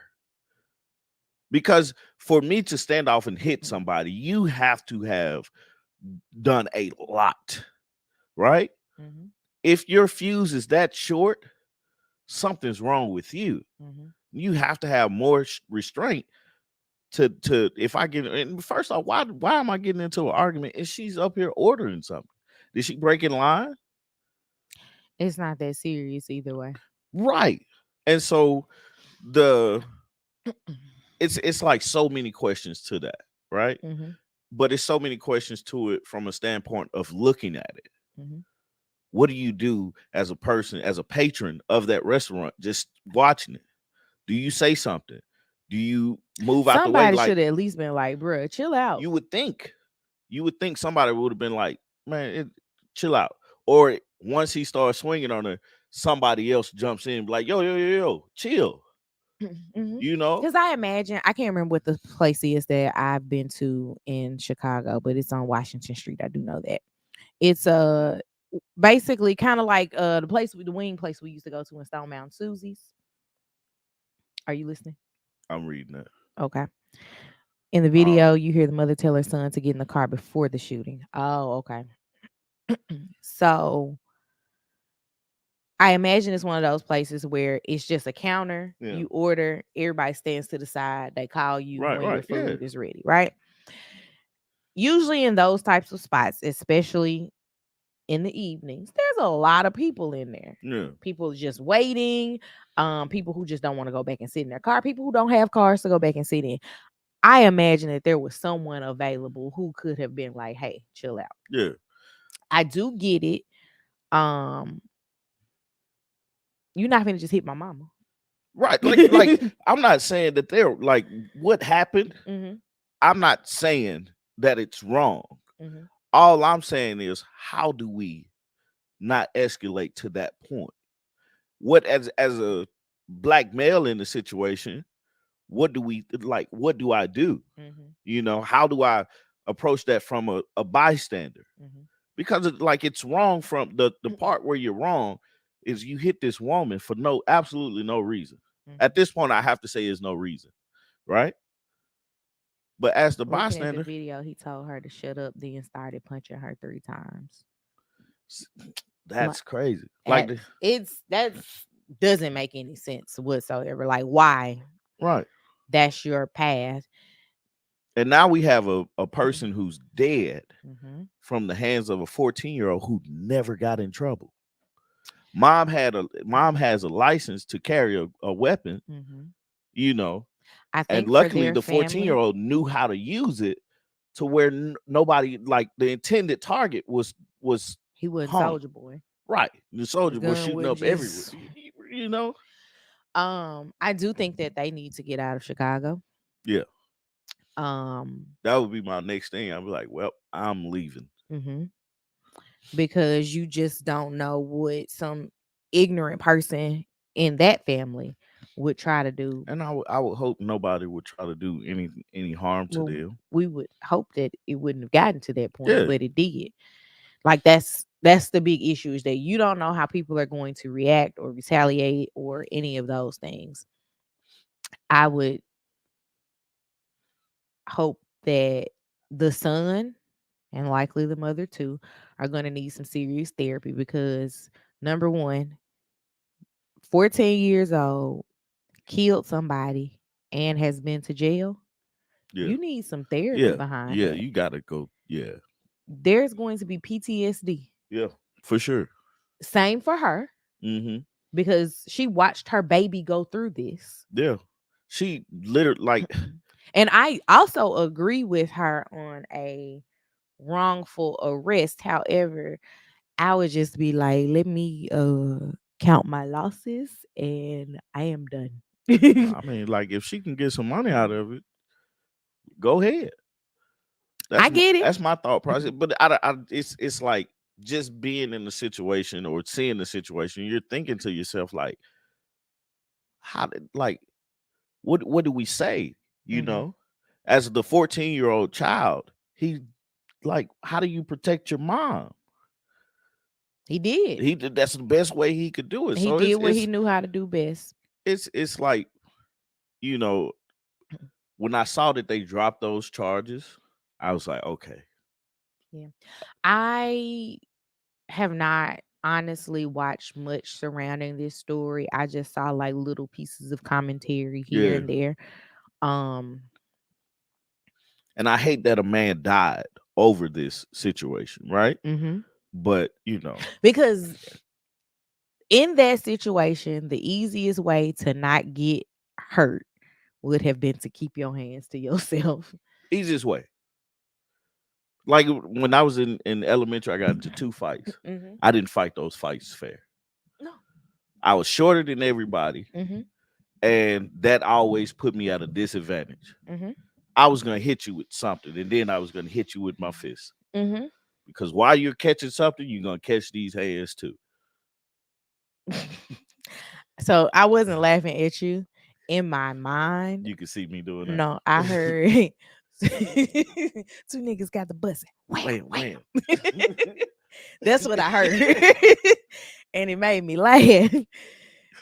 Because for me to stand off and hit somebody, you have to have done a lot, right? Mhm. If your fuse is that short, something's wrong with you. Mhm. You have to have more restraint to if I get, and first off, why am I getting into an argument and she's up here ordering something? Did she break in line? It's not that serious either way. Right. And so the it's like so many questions to that, right? Mhm. But it's so many questions to it from a standpoint of looking at it. Mhm. What do you do as a person, as a patron of that restaurant, just watching it? Do you say something? Do you move out the way? Somebody Like should have at least been like, bruh, chill out. you would think, somebody would have been like, man, chill out. Or once he starts swinging on her, somebody else jumps in, like, yo, yo, yo, yo, chill. Mhm. You know? Because I imagine, I can't remember what the place is that I've been to in Chicago, but it's on Washington Street. I do know that. It's basically kind of like the wing place we used to go to in Stone Mountain, Susie's. Are you listening? I'm reading it. Okay. In the Um, video, you hear the mother tell her son to get in the car before the shooting. Oh, okay. So I imagine it's one of those places where it's just a counter. yeah. You order, everybody stands to the side. They call you Right, when your right. Yeah. food is ready, right? Usually in those types of spots, especially in the evenings, there's a lot of people in there. Yeah. People just waiting, people who just don't want to go back and sit in their car, people who don't have cars to go back and sit in. I imagine that there was someone available who could have been like, "Hey, chill out." Yeah. I do get it. Um, you're not gonna just hit my mama. Right. Like I'm not saying that they're like what happened. Mhm. I'm not saying that it's wrong. Mhm. All I'm saying is how do we not escalate to that point? What as a black male in the situation, what do we like? What do I do? Mhm. How do I approach that from a bystander? Mhm. Because it's wrong from the part where you're wrong is you hit this woman for absolutely no reason. At Mhm. this point, I have to say is no reason, right? But as the Looking at the bystander, video, he told her to shut up, then started punching her 3 times. s- Like that's crazy. Like at that's doesn't make any sense whatsoever. Like why right. that's your path. And now we have a person who's dead Mhm. from the hands of a 14-year-old who never got in trouble. Mom has a license to carry a weapon, Mhm. you know, I and think for luckily their the 14-year family, old knew how to use it to where nobody, like the intended target was he wasn't harmed. Soldier Boy. Right, the His soldier was gun shooting wouldn't up everywhere. just You know, I do think that they need to get out of Chicago. yeah, Um that would be my next thing. I'd be like, well, I'm leaving. mhm. Because you just don't know what some ignorant person in that family would try to do. And I would hope nobody would try to do any harm to Well, them. we would hope that it wouldn't have gotten to that point, Yeah, but it did. Like that's That's the big issue, is that you don't know how people are going to react or retaliate or any of those things. I would hope that the son, and likely the mother too, are going to need some serious therapy because, number one, 14 years old, killed somebody, and has been to jail. Yeah. You need some therapy Yeah. behind Yeah. that. You gotta go. Yeah. There's going to be PTSD. Yeah. For sure. Same for her, Mm-hmm. because she watched her baby go through this. Yeah. She literally like And I also agree with her on a wrongful arrest. However, I would just be like, let me count my losses and I am done. I mean, like if she can get some money out of it, go ahead. I get it. That's my thought process. But it's like just being in the situation or seeing the situation, you're thinking to yourself like, how did like what do we say? You Hmm. know, as the 14-year-old child, he like, how do you protect your mom? He did. That's the best way he could do it. He So did what he knew how to do best. it's like, you know, when I saw that they dropped those charges, I was like, okay. Yeah. I have not honestly watched much surrounding this story. I just saw like little pieces of commentary here Yeah. and there. Um And I hate that a man died over this situation, right? mhm. But Because in that situation, the easiest way to not get hurt would have been to keep your hands to yourself. easiest way. Like when I was in elementary, I got into two fights. Hmm. I didn't fight those fights fair. No. I was shorter than everybody, Hmm. and that always put me at a disadvantage. Hmm. I was gonna hit you with something, and then I was gonna hit you with my fist. Hmm. Because while you're catching something, you're gonna catch these hands too. So I wasn't laughing at you. In my mind, You can see me doing that. no, I heard two niggas got the bus. Wham, Wham, wham. wham. That's what I heard. And it made me laugh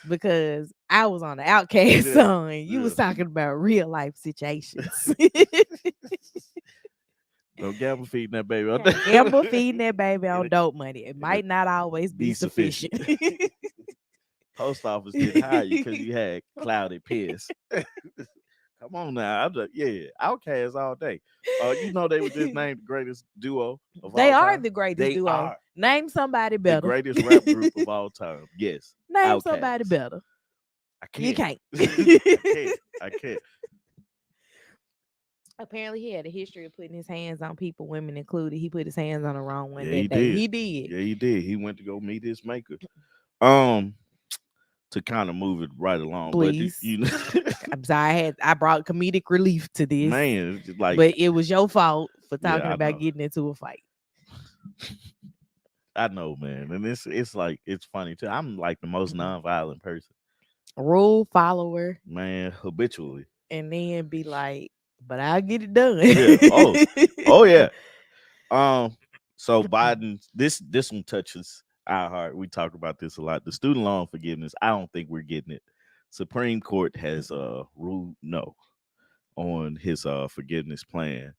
because I was on the Outcast Yeah, song and you yeah. was talking about real life situations. No gamble feeding that baby. Can't gamble feeding that baby on It'll, dope money. It it'll might not always be be sufficient. sufficient. Post office didn't hire you because you had clouded piss. Come on now. I'm just, yeah, Outcast all day. They were just named the greatest duo of They all are time. the greatest They duo. are Name somebody the better. greatest rap group of all time. Yes, Name somebody Outcast. better. I You can't. can't. I can't. I can't. Apparently, he had a history of putting his hands on people, women included. He put his hands on the wrong one Yeah, he that day. did. He did. Yeah, he did. He went to go meet his maker. Um, to kind of move it right along, but Please. I'm sorry. I brought comedic relief to this, man, it's just like, but it was your fault for talking yeah, I about know. getting into a fight. I know, man, and it's like it's funny too. I'm like the most nonviolent person, Rule follower, man, habitually. and then be like, "But I'll get it done." Yeah. Oh yeah. So Biden, this one touches our heart. We talk about this a lot. The student loan forgiveness. I don't think we're getting it. Supreme Court has ruled no on his forgiveness plan,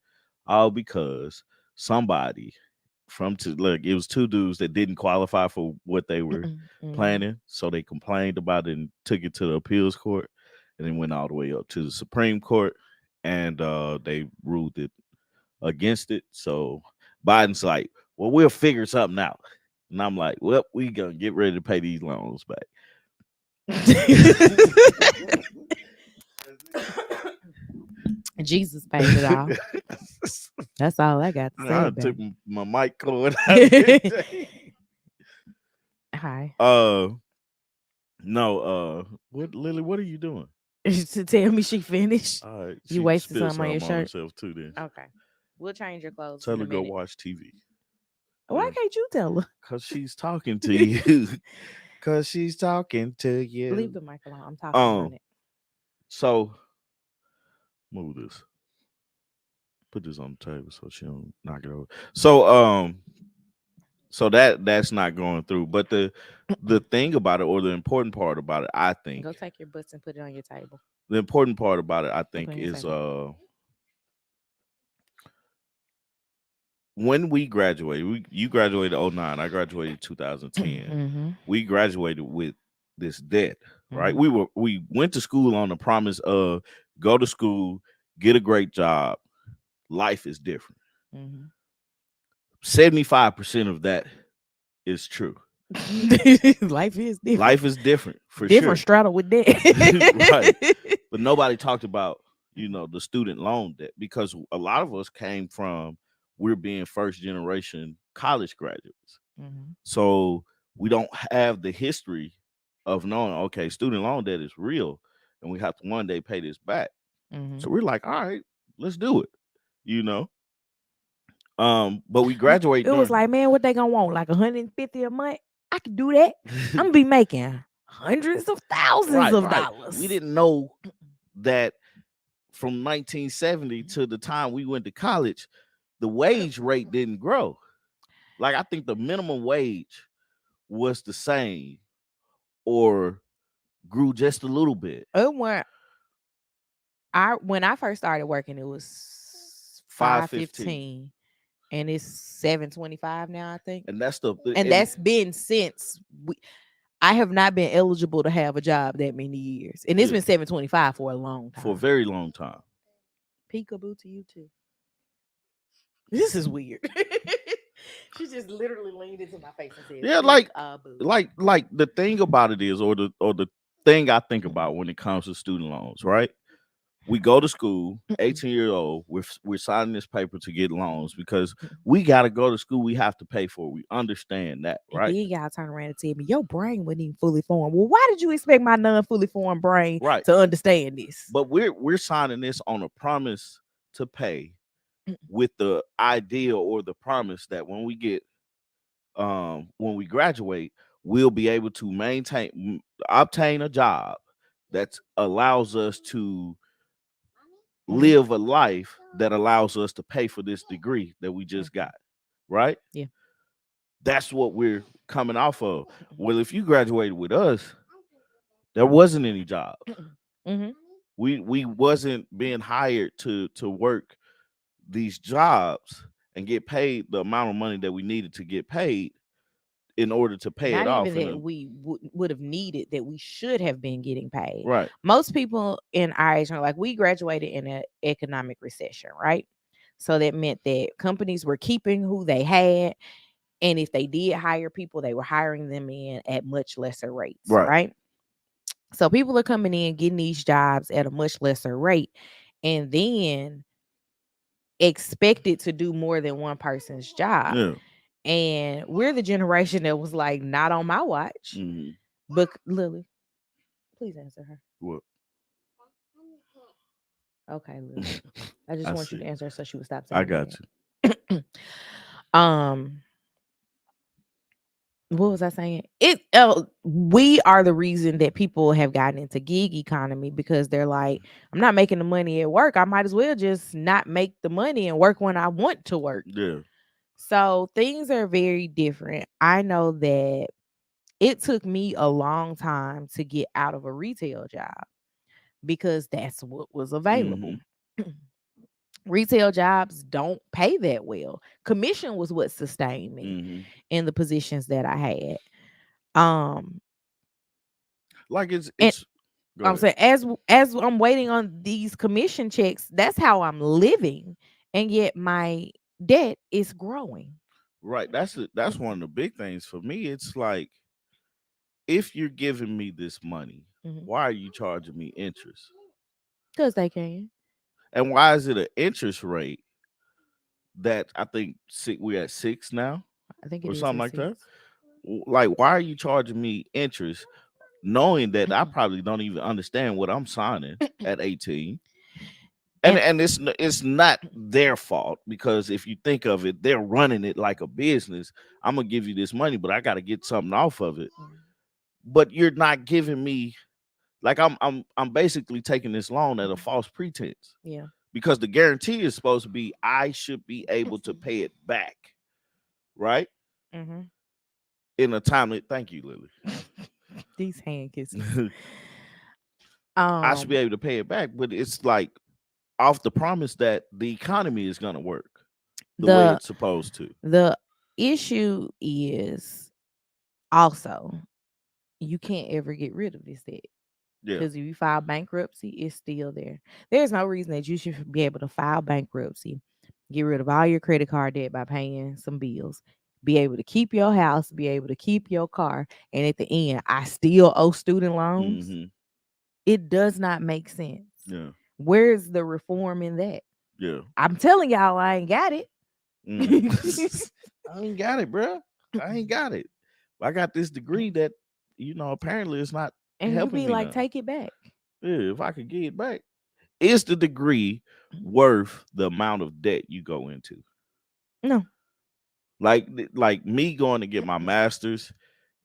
all because somebody look, it was two dudes that didn't qualify for what they were Mhm. planning, so they complained about it and took it to the appeals court, and then went all the way up to the Supreme Court, and they ruled it against it. So Biden's like, well, we'll figure something out. And I'm like, well, we gonna get ready to pay these loans back. Jesus paid it all. That's all I got to say I about took my mic cord out it. today. Hi. No, what Lily, what are you doing? To tell me she finished. All right, You she wasted spilled something on your something on shirt. herself too then. Okay. We'll change your clothes Tell in her a go minute. watch TV. Why can't you tell her? Cause she's talking to you. Cause she's talking to Leave you. the mic alone. I'm talking on Um, it. so move this. Put this on the table so she don't knock it over. So So that's not going through. But the thing about it, or the important part about it, I think, Go take your butts and put it on your table. the important part about it, I Go put it think, on your is table. when we graduated, you graduated '09, I graduated 2010. Mm-hmm. We graduated with this debt, right? Mm-hmm. We went to school on the promise of go to school, get a great job. Life is different. Mm-hmm. 75% of that is true. Life is different. Life is different for Different sure. strata with Right. that. But nobody talked about, the student loan debt, because a lot of us came from, we're being first generation college graduates. Mm-hmm. So we don't have the history of knowing, okay, student loan debt is real and we have to one day pay this back. Mm-hmm. So we're like, all right, let's do it. You know. But we Oh, graduate it was during like, man, what they gonna want? Like 150 a month? I could do that. I'm gonna be making hundreds of thousands right, of right. We dollars. didn't know that from 1970 to the time we went to college, the wage rate didn't grow. Like, I think the minimum wage was the same or grew just a little bit. It went I when I first started working, it was 515. 515, and it's 725 now, I think. And that's the And and that's been since I have not been eligible to have a job that many years. And it's yeah, been 725 for a long for a time. very long time. Peekaboo to you too. This is weird. She just literally leaned into my face and said, Yeah, Peekaboo. like the thing about it is, or the thing I think about when it comes to student loans, right? We go to school, 18-year old, we're signing this paper to get loans because we got to go to school. We have to pay for it. We understand that, And right? then y'all turn around and tell me your brain wasn't even fully formed. Well, why did you expect my non-fully formed brain Right. to understand this? But we're signing this on a promise to pay, with the idea or the promise that when we graduate, we'll be able to obtain a job that allows us to Mhm. live a life that allows us to pay for this degree that we just Mhm. got, right? Yeah. That's what we're coming off of. Well, if you graduated with us, there wasn't any jobs. Mm-hmm. We wasn't being hired to work these jobs and get paid the amount of money that we needed to get paid in order to pay it Not even off. that we would have needed, that we should have been getting paid. Right, Most people in our age are like, we graduated in an economic recession, right? So that meant that companies were keeping who they had. And if they did hire people, they were hiring them in at much lesser rates, right. right? So people are coming in, getting these jobs at a much lesser rate, and then expected to do more than one person's job. Yeah. And we're the generation that was like, not on my watch. Hmm. But Lily, please answer her. What? Okay, Lily. I just I want you to see. answer her so she would stop I saying got you. that. um, what was I saying? We are the reason that people have gotten into gig economy, because they're like, I'm not making the money at work. I might as well just not make the money and work when I want to work. Yeah. So things are very different. I know that it took me a long time to get out of a retail job because that's what was Hmm. available. Retail jobs don't pay that well. Commission was what sustained me Hmm. in the positions that I had. Um, Like and it's. Go I'm ahead. saying, as I'm waiting on these commission checks, that's how I'm living, and yet my debt is growing. Right. That's one of the big things for me. It's like, if you're giving me this money, why are you charging me interest? Because they can. And why is it an interest rate that I think we're at 6 now I think it or is something at like that? 6. Like, why are you charging me interest knowing that I probably don't even understand what I'm signing at 18? And And it's not their fault, because if you think of it, they're running it like a business. I'm gonna give you this money, but I got to get something off of it. But you're not giving me, like, I'm basically taking this loan at a false pretense, yeah. because the guarantee is supposed to be I should be able to pay it back, right? Mhm. in a timely. Thank you, Lily. These hand kisses. I should be Um, able to pay it back, but it's like off the promise that the economy is going to work the way the it's supposed to. the issue is also you can't ever get rid of this debt Yeah. because if you file bankruptcy, it's still there. There's no reason that you should be able to file bankruptcy, get rid of all your credit card debt by paying some bills, be able to keep your house, be able to keep your car, and at the end, I still owe student loans. Mm-hmm. It does not make sense. Yeah. Where's the reform in that? Yeah. I'm telling y'all, I ain't got it. Mm. I ain't got it, bro. I ain't got it. I got this degree that apparently it's not And you helping be me like, now. take it back. Yeah, if I could get it back, is the degree worth the amount of debt you go into? No. Like me going to get my master's,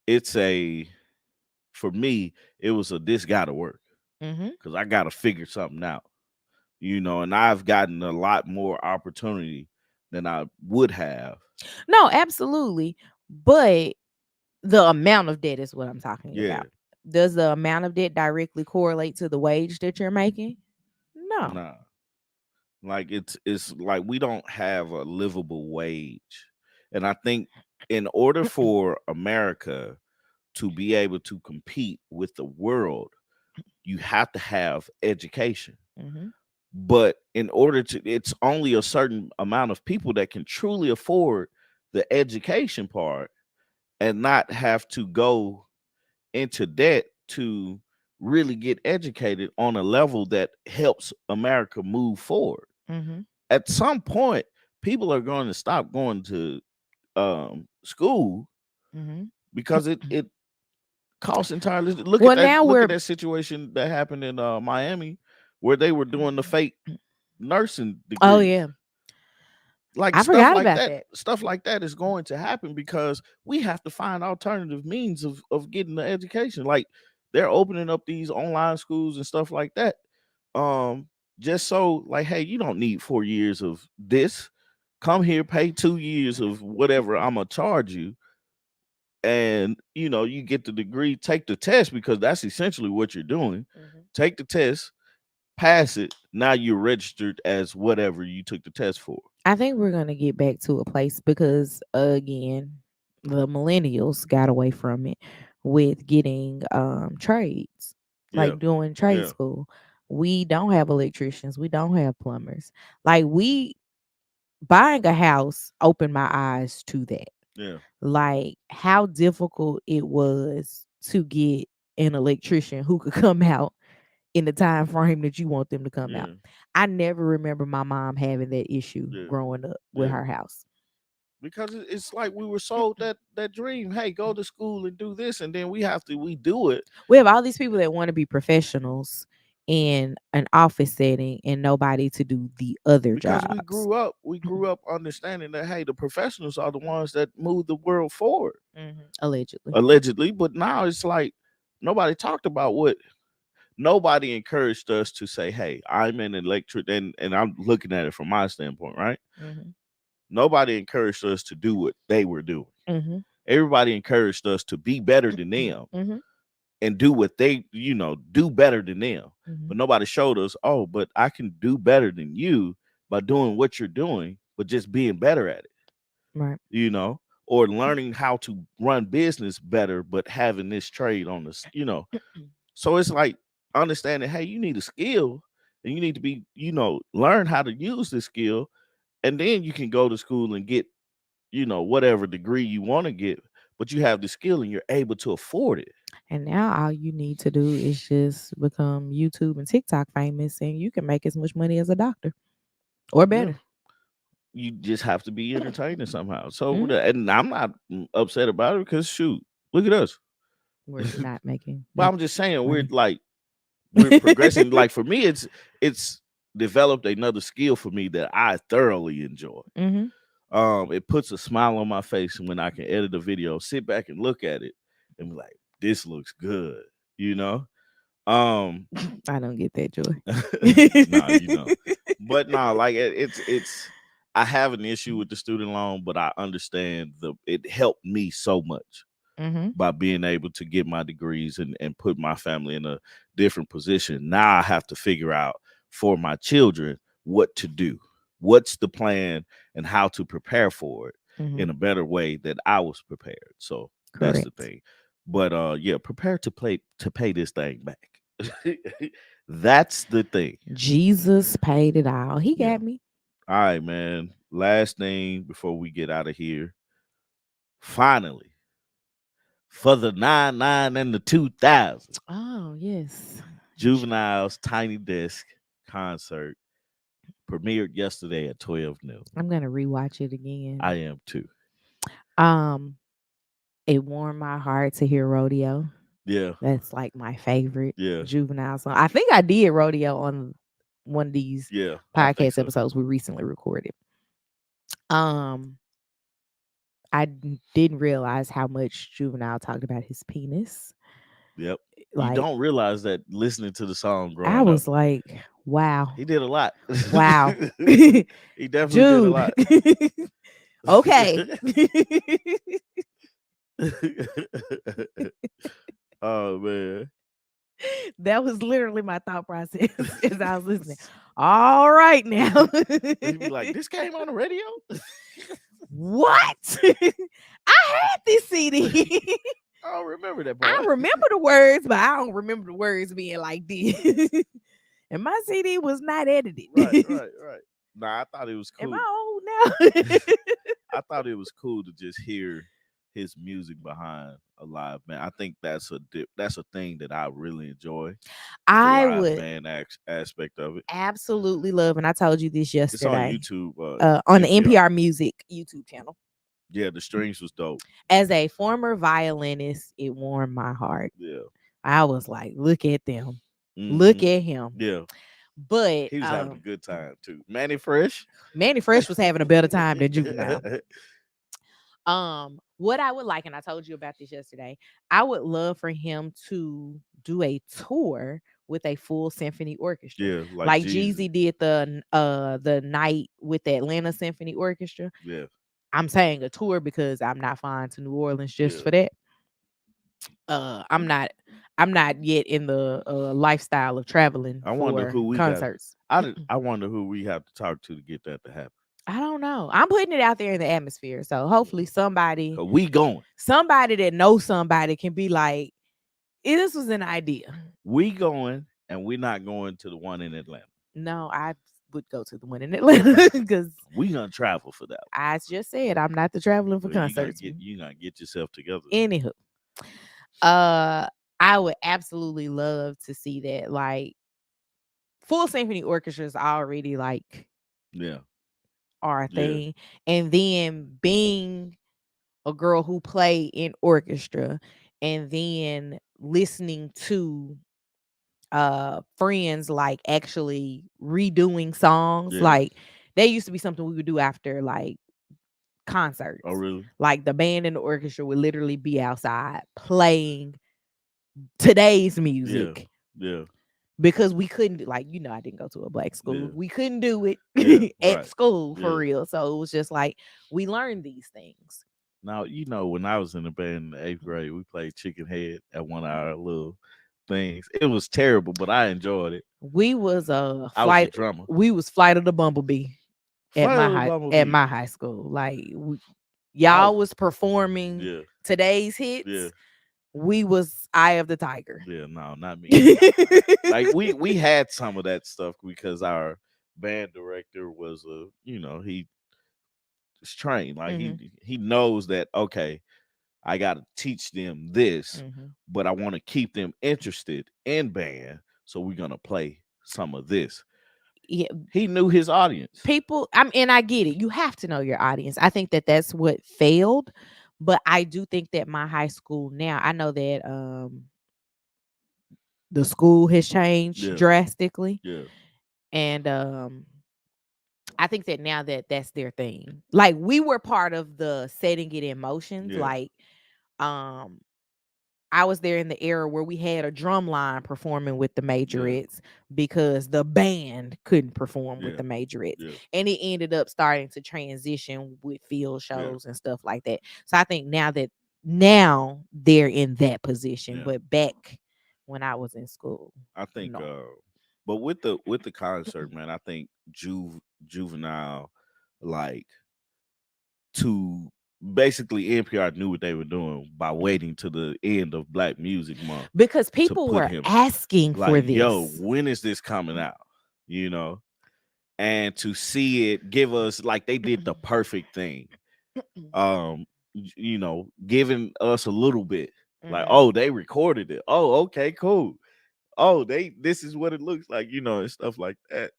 it's a for me, it was a this gotta work Mm-hmm. because I gotta figure something out, and I've gotten a lot more opportunity than I would have. No, absolutely. But the amount of debt is what I'm talking Yeah, about. Does the amount of debt directly correlate to the wage that you're making? No. nah. Like it's like we don't have a livable wage. And I think in order for America to be able to compete with the world, you have to have education. Mm-hmm. But in order to, it's only a certain amount of people that can truly afford the education part and not have to go into debt to really get educated on a level that helps America move forward. Mm-hmm. At some point, people are going to stop going to school Mm-hmm. because it costs entirely. Look at Well, that. now Look at we're. that situation that happened in Miami, where they were doing the fake nursing Oh degrees. yeah, Like I stuff forgot like about that. that. Stuff like that is going to happen because we have to find alternative means of getting the education. Like they're opening up these online schools and stuff like that. Um, just so like, hey, you don't need 4 years of this. Come here, pay 2 years of whatever I'm gonna charge you, and you get the degree. Take the test because that's essentially what you're doing. Mm-hmm. Take the test, pass it. Now you're registered as whatever you took the test for. I think we're gonna get back to a place because again, the millennials got away from it with getting trades, Yeah, like doing trade yeah, school. We don't have electricians, we don't have plumbers. Like we buying a house opened my eyes to that. yeah, Like how difficult it was to get an electrician who could come out in the time frame that you want them to come out. yeah, I never remember my mom having that issue yeah, growing up with yeah. her house. Because it's like we were sold that dream. Hey, go to school and do this, and then we do it We have all these people that want to be professionals in an office setting and nobody to do the other because jobs. we grew up understanding that hey, the professionals are the ones that move the world forward, Allegedly. allegedly. But now it's like nobody talked about what nobody encouraged us to say. Hey, I'm an electric, and I'm looking at it from my standpoint, right? Hmm. Nobody encouraged us to do what they were doing. Hmm. Everybody encouraged us to be better than them Hmm. and do what they, do better than them. Hmm. But nobody showed us, oh, but I can do better than you by doing what you're doing, but just being better at it, Right. or learning how to run business better, but having this trade on this. So it's like understanding, hey, you need a skill and you need to be, learn how to use this skill. And then you can go to school and get, whatever degree you want to get, but you have the skill and you're able to afford it. And now all you need to do is just become YouTube and TikTok famous and you can make as much money as a doctor or Yeah. better. You just have to be entertaining somehow. So, Mhm. and I'm not upset about it because shoot, look at us. We're not making But much I'm just saying money. we're progressing. Like for me, it's developed another skill for me that I thoroughly enjoy. Hmm. It puts a smile on my face when I can edit a video, sit back and look at it, and be like, "This looks good," you know. Um, I don't get that joy. nah, you know, but nah, like it's. I have an issue with the student loan, but I understand it helped me so much Mm-hmm. by being able to get my degrees and put my family in a different position. Now I have to figure out for my children what to do. What's the plan and how to prepare for it Mm-hmm. in a better way that I was prepared. So that's the Correct. thing. But yeah, prepare to pay this thing back. That's the thing. Jesus paid it all. He Yeah. got me. All right, man. Last thing before we get out of here. Finally, for the 99 and the 2000. Oh yes. Juvenile's Tiny Desk concert premiered yesterday at 12 noon. I'm gonna rewatch it again. I am too. Um, it warmed my heart to hear Rodeo. Yeah, That's like my favorite yeah, Juvenile song. I think I did Rodeo on one of these yeah. I think podcast so. episodes we recently recorded. Um, didn't realize how much Juvenile talked about his penis. Yep. You Like don't realize that listening to the song I growing up. was like, wow, He did a lot. wow, He definitely did a Jude. lot. Okay. Oh man. That was literally my thought process as I was listening. All right now. He'd be like, "This came on the radio." What? I had this CD. I don't remember that I part. remember the words, but I don't remember the words being like this. And my CD was not edited. Right. Nah, I thought it was Am cool. I old now? I thought it was cool to just hear his music behind a live band. I think that's a thing that I really enjoy is the I live would band aspect of it. absolutely love, and I told you this It's on yesterday, YouTube, on the NPR. NPR Music YouTube channel. Yeah, the strings was dope. As a former violinist, it warmed my heart. Yeah, I was like, look at them. Look hmm at him. yeah. But He was having a good time too. Manny Fresh. Manny Fresh was having a better time than Juvenile. What I would like, and I told you about this yesterday, I would love for him to do a tour with a full symphony orchestra. Yeah, Like Jeezy. Jeezy did the night with the Atlanta Symphony Orchestra. Yeah, I'm saying a tour because I'm not flying to New Orleans just yeah. for that. I'm not yet in the lifestyle of traveling I wonder for who we got. concerts. I wonder who we have to talk to get that to happen. I don't know. I'm putting it out there in the atmosphere. So hopefully somebody 'Cause we going. that knows somebody can be like, this was an idea. We going, and we're not going to the one in Atlanta. No, I would go to the one in Atlanta because We gonna travel for that. I just said I'm not the traveling for So concerts. you gotta get yourself together. Anywho, I would absolutely love to see that. Like full symphony orchestras already like Yeah, are a yeah, thing, and then being a girl who played in orchestra, and then listening to friends like actually redoing songs. yeah. Like they used to be something we would do after like concerts. Oh, really? Like the band and the orchestra would literally be outside playing today's Yeah, music yeah, because we couldn't, like, I didn't go to a black school. yeah, We couldn't do it yeah. at Right. school for Yeah. real. So it was just like we learned these things. Now when I was in the band in the 8th grade, we played Chicken Head at one of our little things. It was terrible, but I enjoyed it. We was I was the drummer. We was Flight of the Bumblebee at Flight of the Bumblebee. my high school. Like I y'all was- was performing Yeah, today's hits. yeah, We was Eye of the Tiger. yeah. No, not me. Like we had some of that stuff because our band director was he is trained. Like he knows that okay, I got to teach them this, but I want to keep them interested in band, so we're gonna play some of this. Yeah, He knew his audience. people. And I get it. You have to know your audience. I think that that's what failed, but I do think that my high school now. I know that the school has changed drastically, Yeah, and I think that now that that's their thing. Like we were part of the setting it in motions. Yeah. Like um I was there in the era where we had a drum line performing with the Yeah. majorettes because the band couldn't perform with Yeah. the majorettes. Yeah. And it ended up starting to transition with field Yeah. shows and stuff like that. So I think now they're in that position. Yeah. But back when I was in school, I think no. but with the concert, man, I think Juvenile, like, to basically NPR knew what they were doing by waiting to the end of Black Music Month Because to people put were him, asking for like, yo, this. when is this coming out? You know, and to see it give us, like, they did the perfect thing. Giving us a little bit, like, Mhm. oh, they recorded it. Oh, okay, cool. Oh, this is what it looks like, and stuff like that.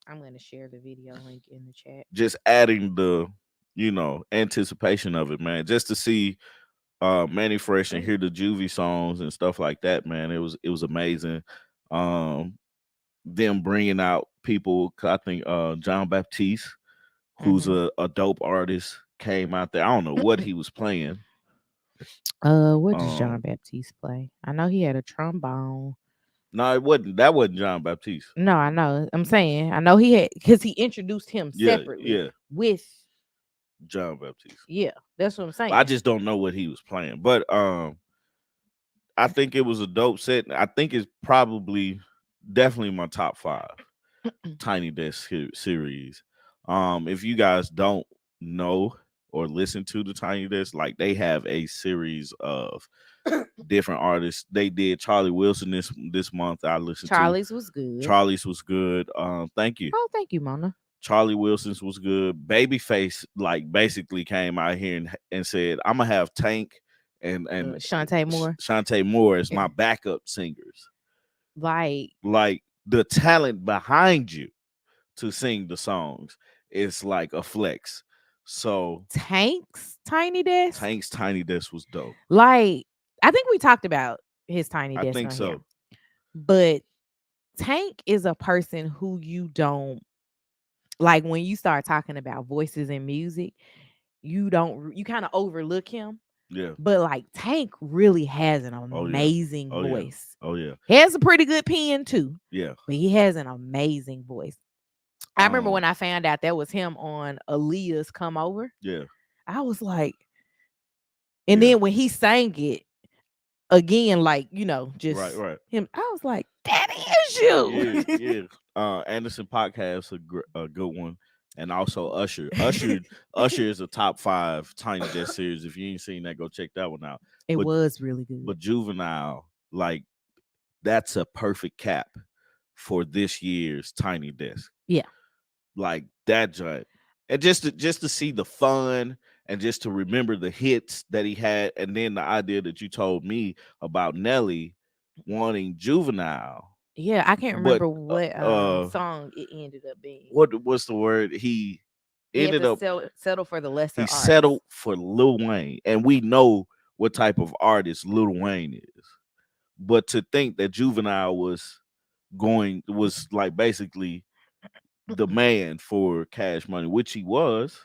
I'm going to share the video link in the chat. Just adding the, anticipation of it, man. Just to see Manny Fresh and hear the Juvie songs and stuff like that, man. It was amazing. Um, them bringing out people. 'Cause I think John Baptiste, who's Mhm. a dope artist, came out there. I don't know what he was playing. What does John Um, Baptiste play? I know he had a trombone. no, it wasn't. That wasn't John Baptiste. No, I know. I'm saying I know he had because he introduced him Yeah, separately yeah, with John Baptiste. yeah. That's what I'm But I saying. just don't know what he was playing. But I think it was a dope set. I think it's probably definitely my top five Tiny Desk series. If you guys don't know or listen to the Tiny Desk, like, they have a series of different artists. They did Charlie Wilson this month. I listened to Charlie's was good. Charlie's was good. Thank you. Oh, thank you, Mona. Charlie Wilson's was good. Babyface, like, basically came out here and said, "I'm gonna have Tank and Shantae Moore. Shantae Moore as my backup singers." Like Like, the talent behind you to sing the songs is like a flex. So Tank's Tiny Desk. Tank's Tiny Desk was dope. Like I think we talked about his Tiny I Desk think on here, so. but Tank is a person who you don't like when you start talking about voices and music. You kind of overlook him. Yeah. But like Tank really has an Oh yeah. amazing Oh yeah. voice. Oh yeah. He has a pretty good pen too, Yeah. but he has an amazing voice. I remember when Um. I found out that was him on Aaliyah's Come Over. Yeah. I was like, and Yeah. then when he sang it again, like, Right. just Right. him, I was like, that is Yeah. you. Yeah. Anderson Podcast, a good one, and also Usher. Usher is a top five Tiny Desk series. If you ain't seen that, go check that one out. It But was really good. Juvenile, like, that's a perfect cap for this year's Tiny Desk. Yeah. Like, that joint, and just to see the fun and just to remember the hits that he had, and then the idea that you told me about Nelly wanting Juvenile, Yeah, I can't but remember what uh, song it ended up being. what's the word? He He had ended to up settle for the lesser he artist. settled for Lil Wayne, and we know what type of artist Lil Wayne is. But to think that Juvenile was like basically the man for Cash Money, which he was,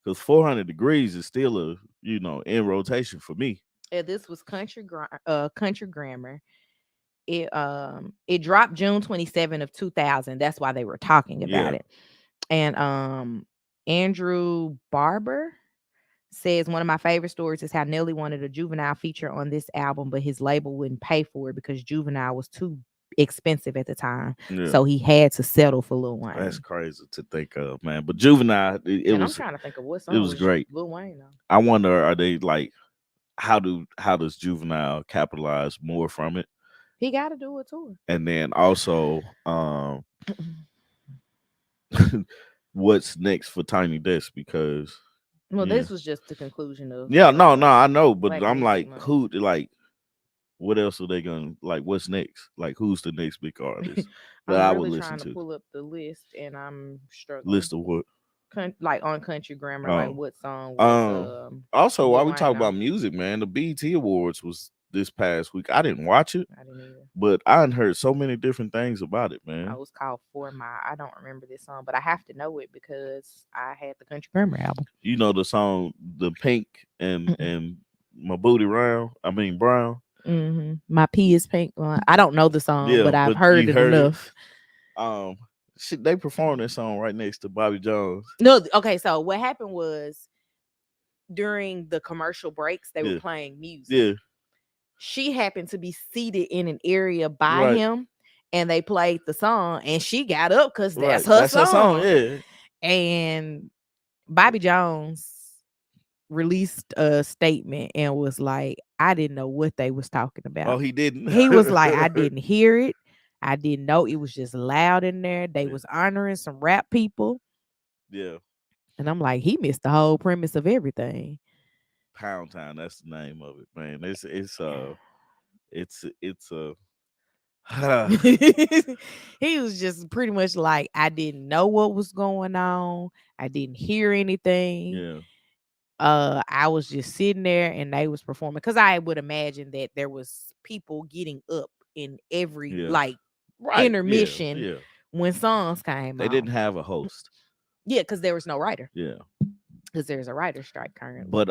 because 400 Degrees is still in rotation for me. Yeah, this was country grammar. It dropped June 27 of 2000. That's why they were talking about Yeah, it. And Andrew Barber says one of my favorite stories is how Nelly wanted a Juvenile feature on this album, but his label wouldn't pay for it because Juvenile was too expensive at the time. yeah. So he had to settle for Lil That's Wayne. crazy to think of, man. But Juvenile, it And I'm was trying to think of what it song was was great. Lil Wayne on. I wonder, are they like, how does Juvenile capitalize more from it? He got to do a tour. And then also, what's next for Tiny Desk? Because Well, yeah, this was just the conclusion of yeah, no, I know, but Black I'm Music like, Month. what else are they gonna, like? What's next? Like, who's the next big artist that I'm I would really listen trying to to? pull up the list and I'm struggling. List of what? Like on country grammar, like Oh, what song was um. Also, while Lil we talk Wayne about on? music, man, the BET Awards was this past week. I didn't watch it, I didn't either. but I had heard so many different things about it, I man. was called For My. I don't remember this song, but I have to know it because I had the country grammar album. You know the song, the Pink and My Booty Round. I mean Brown. My pee is pink. Well, I don't know the song, Yeah, but I've but heard you it heard it. enough. Um, they performed that song right next to Bobby Jones. No, okay. So what happened was during the commercial breaks, they were Yeah, playing music. yeah, She happened to be seated in an area by right, him, and they played the song, and she got up because that's right. her That's her song. song. Yeah, And Bobby Jones released a statement and was like, I didn't know what they was talking oh, about. he didn't. He was like, I didn't hear it. I didn't know it was just loud in there. They Yeah, was honoring some rap people. yeah. And I'm like, he missed the whole premise of everything. Pound Town. That's the name of it, man. It's He was just pretty much like, I didn't know what was going on. I didn't hear anything. yeah, I was just sitting there and they was performing because I would imagine that there was people getting up in every yeah. like Right. Yeah, intermission yeah. when songs came They didn't on. have a host. Yeah, because there was no writer. Yeah, Because there's a writer strike currently. but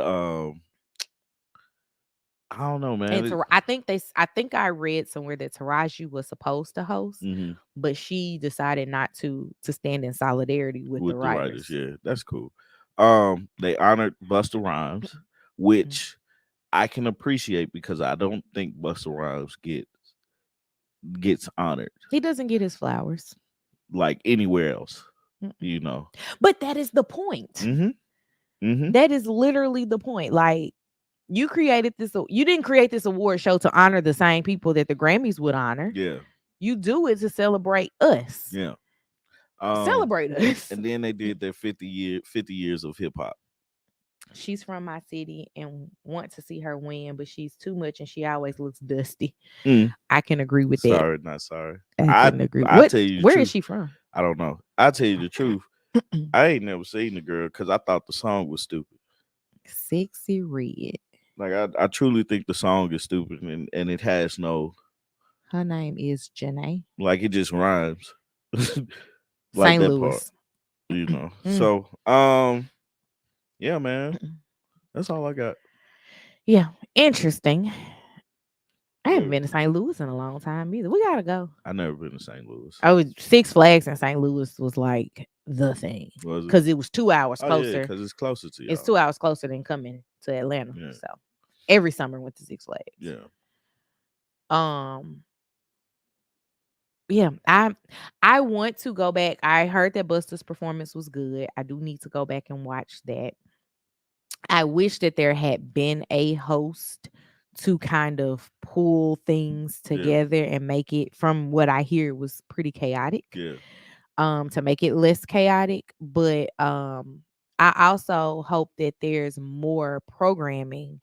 I don't know, man. And I think I think I read somewhere that Taraji was supposed to host, Mm-hmm. but she decided not to stand in solidarity with the With the writers, writers. yeah, that's cool. They honored Busta Rhymes, Mm. which I can appreciate because I don't think Busta Rhymes gets honored He doesn't get his flowers. like anywhere else, Mm-mm. you know. But that is the point. Mm-hmm. Mm-hmm. That is literally the point. Like you created this, you didn't create this award show to honor the same people that the Grammys would honor. Yeah. You do it to celebrate us. Yeah. Um, Celebrate us. and then they did their 50 years of hip hop. She's from my city and want to see her win, but she's too much and she always looks dusty. Mm. I can agree with that. Sorry, not sorry. I I can agree. I What? tell you the Where is truth. she from? I don't know. I tell you the truth. I ain't never seen the girl because I thought the song was stupid. Sexy Red. Like I truly think the song is stupid and it has no Her name is Janae. like it just rhymes. Like St. that part, Louis. you know. Mm. So yeah, man. That's all I got. Yeah, interesting. I haven't Wait, been to St. Louis in a long time either. We gotta go. I never been to St. Louis. Oh, Six Flags in St. Louis was like the thing Was it? because it was 2 hours Oh yeah, closer. because it's closer to It's y'all. 2 hours closer than coming to Atlanta. Yeah. So every summer went to Six Flags. Yeah. Um, yeah, I want to go back. I heard that Busta's performance was good. I do need to go back and watch that. I wish that there had been a host to kind of pull things Yeah. together and make it, from what I hear, it was pretty chaotic. Yeah. To make it less chaotic. But I also hope that there's more programming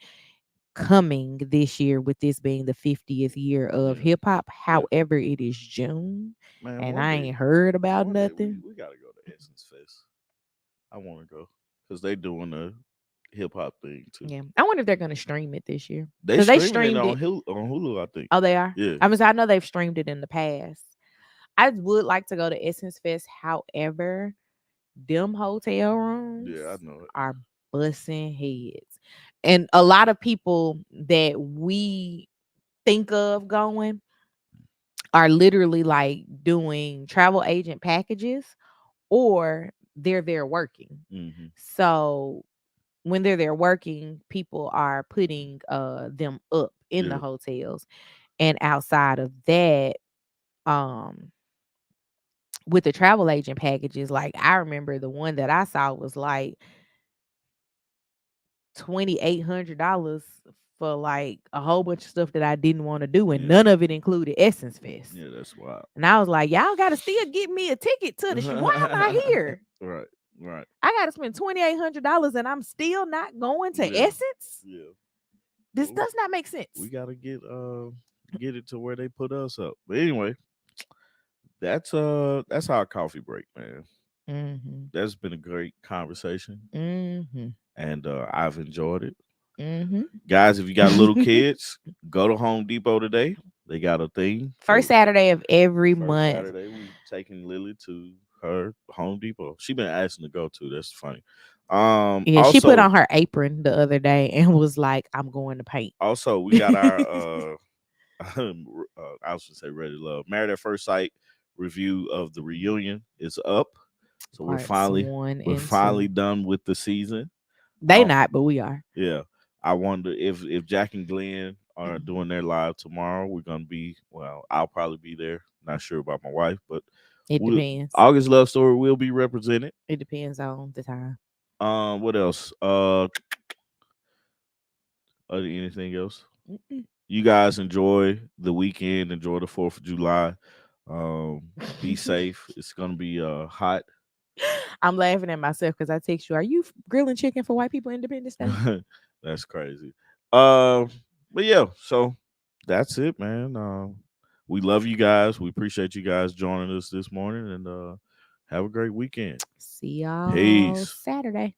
coming this year with this being the 50th year of Yeah. hip hop. Yeah. However, it is June Man, and I ain't heard about one day nothing. we gotta go to Essence Fest. I want to go because they doing a hip hop thing too. Yeah. I wonder if they're gonna stream it this year. They Because they streaming it streamed on it. Hulu, I think. Oh, they are? Yeah. I know they've streamed it in the past. I would like to go to Essence Fest. However, them hotel rooms Yeah, I know it. are busting heads. And a lot of people that we think of going are literally like doing travel agent packages or they're there working. Mm-hmm. So when they're there working, people are putting them up in the Yeah. hotels. And outside of that, um with the travel agent packages, like I remember the one that I saw was like $2,800 for like a whole bunch of stuff that I didn't want to do, and Yeah. none of it included Essence Fest. Yeah, that's wild. And I was like, y'all got to still get me a ticket to the show. Why am I here? Right. Right. I got to spend $2,800 and I'm still not going to Yeah. Essence. Yeah. This Well, does not make sense. we gotta get it to where they put us up. But anyway, that's our coffee break, man. Mm-hmm. That's been a great conversation, Mm-hmm. and I've enjoyed it. Mm-hmm. Guys, if you got little kids, go to Home Depot today. They got a thing. First Saturday of every First month. Saturday, we taking Lily to her Home Depot. She been asking to go to. That's funny. Yeah, she put on her apron the other day and was like, "I'm going to paint." Also, we got our I was gonna say Ready to Love Married at First Sight review of the reunion is up. So Parts one we're and finally two. done with the season. They Um, not, but we are. yeah. I wonder if Jack and Glenn are doing their live tomorrow. We're gonna be I'll probably be there. Not sure about my wife, but It we depends. August Love Story will be represented. It depends on the time. What else? Anything else? Mm-mm. You guys enjoy the weekend. Enjoy the 4th of July. Be safe. It's gonna be hot. I'm laughing at myself because I text you, "Are you grilling chicken for white people Independence Day?" That's crazy. Um, but yeah, so that's it, man. We love you guys. We appreciate you guys joining us this morning, and have a great weekend. See y'all Peace. Saturday.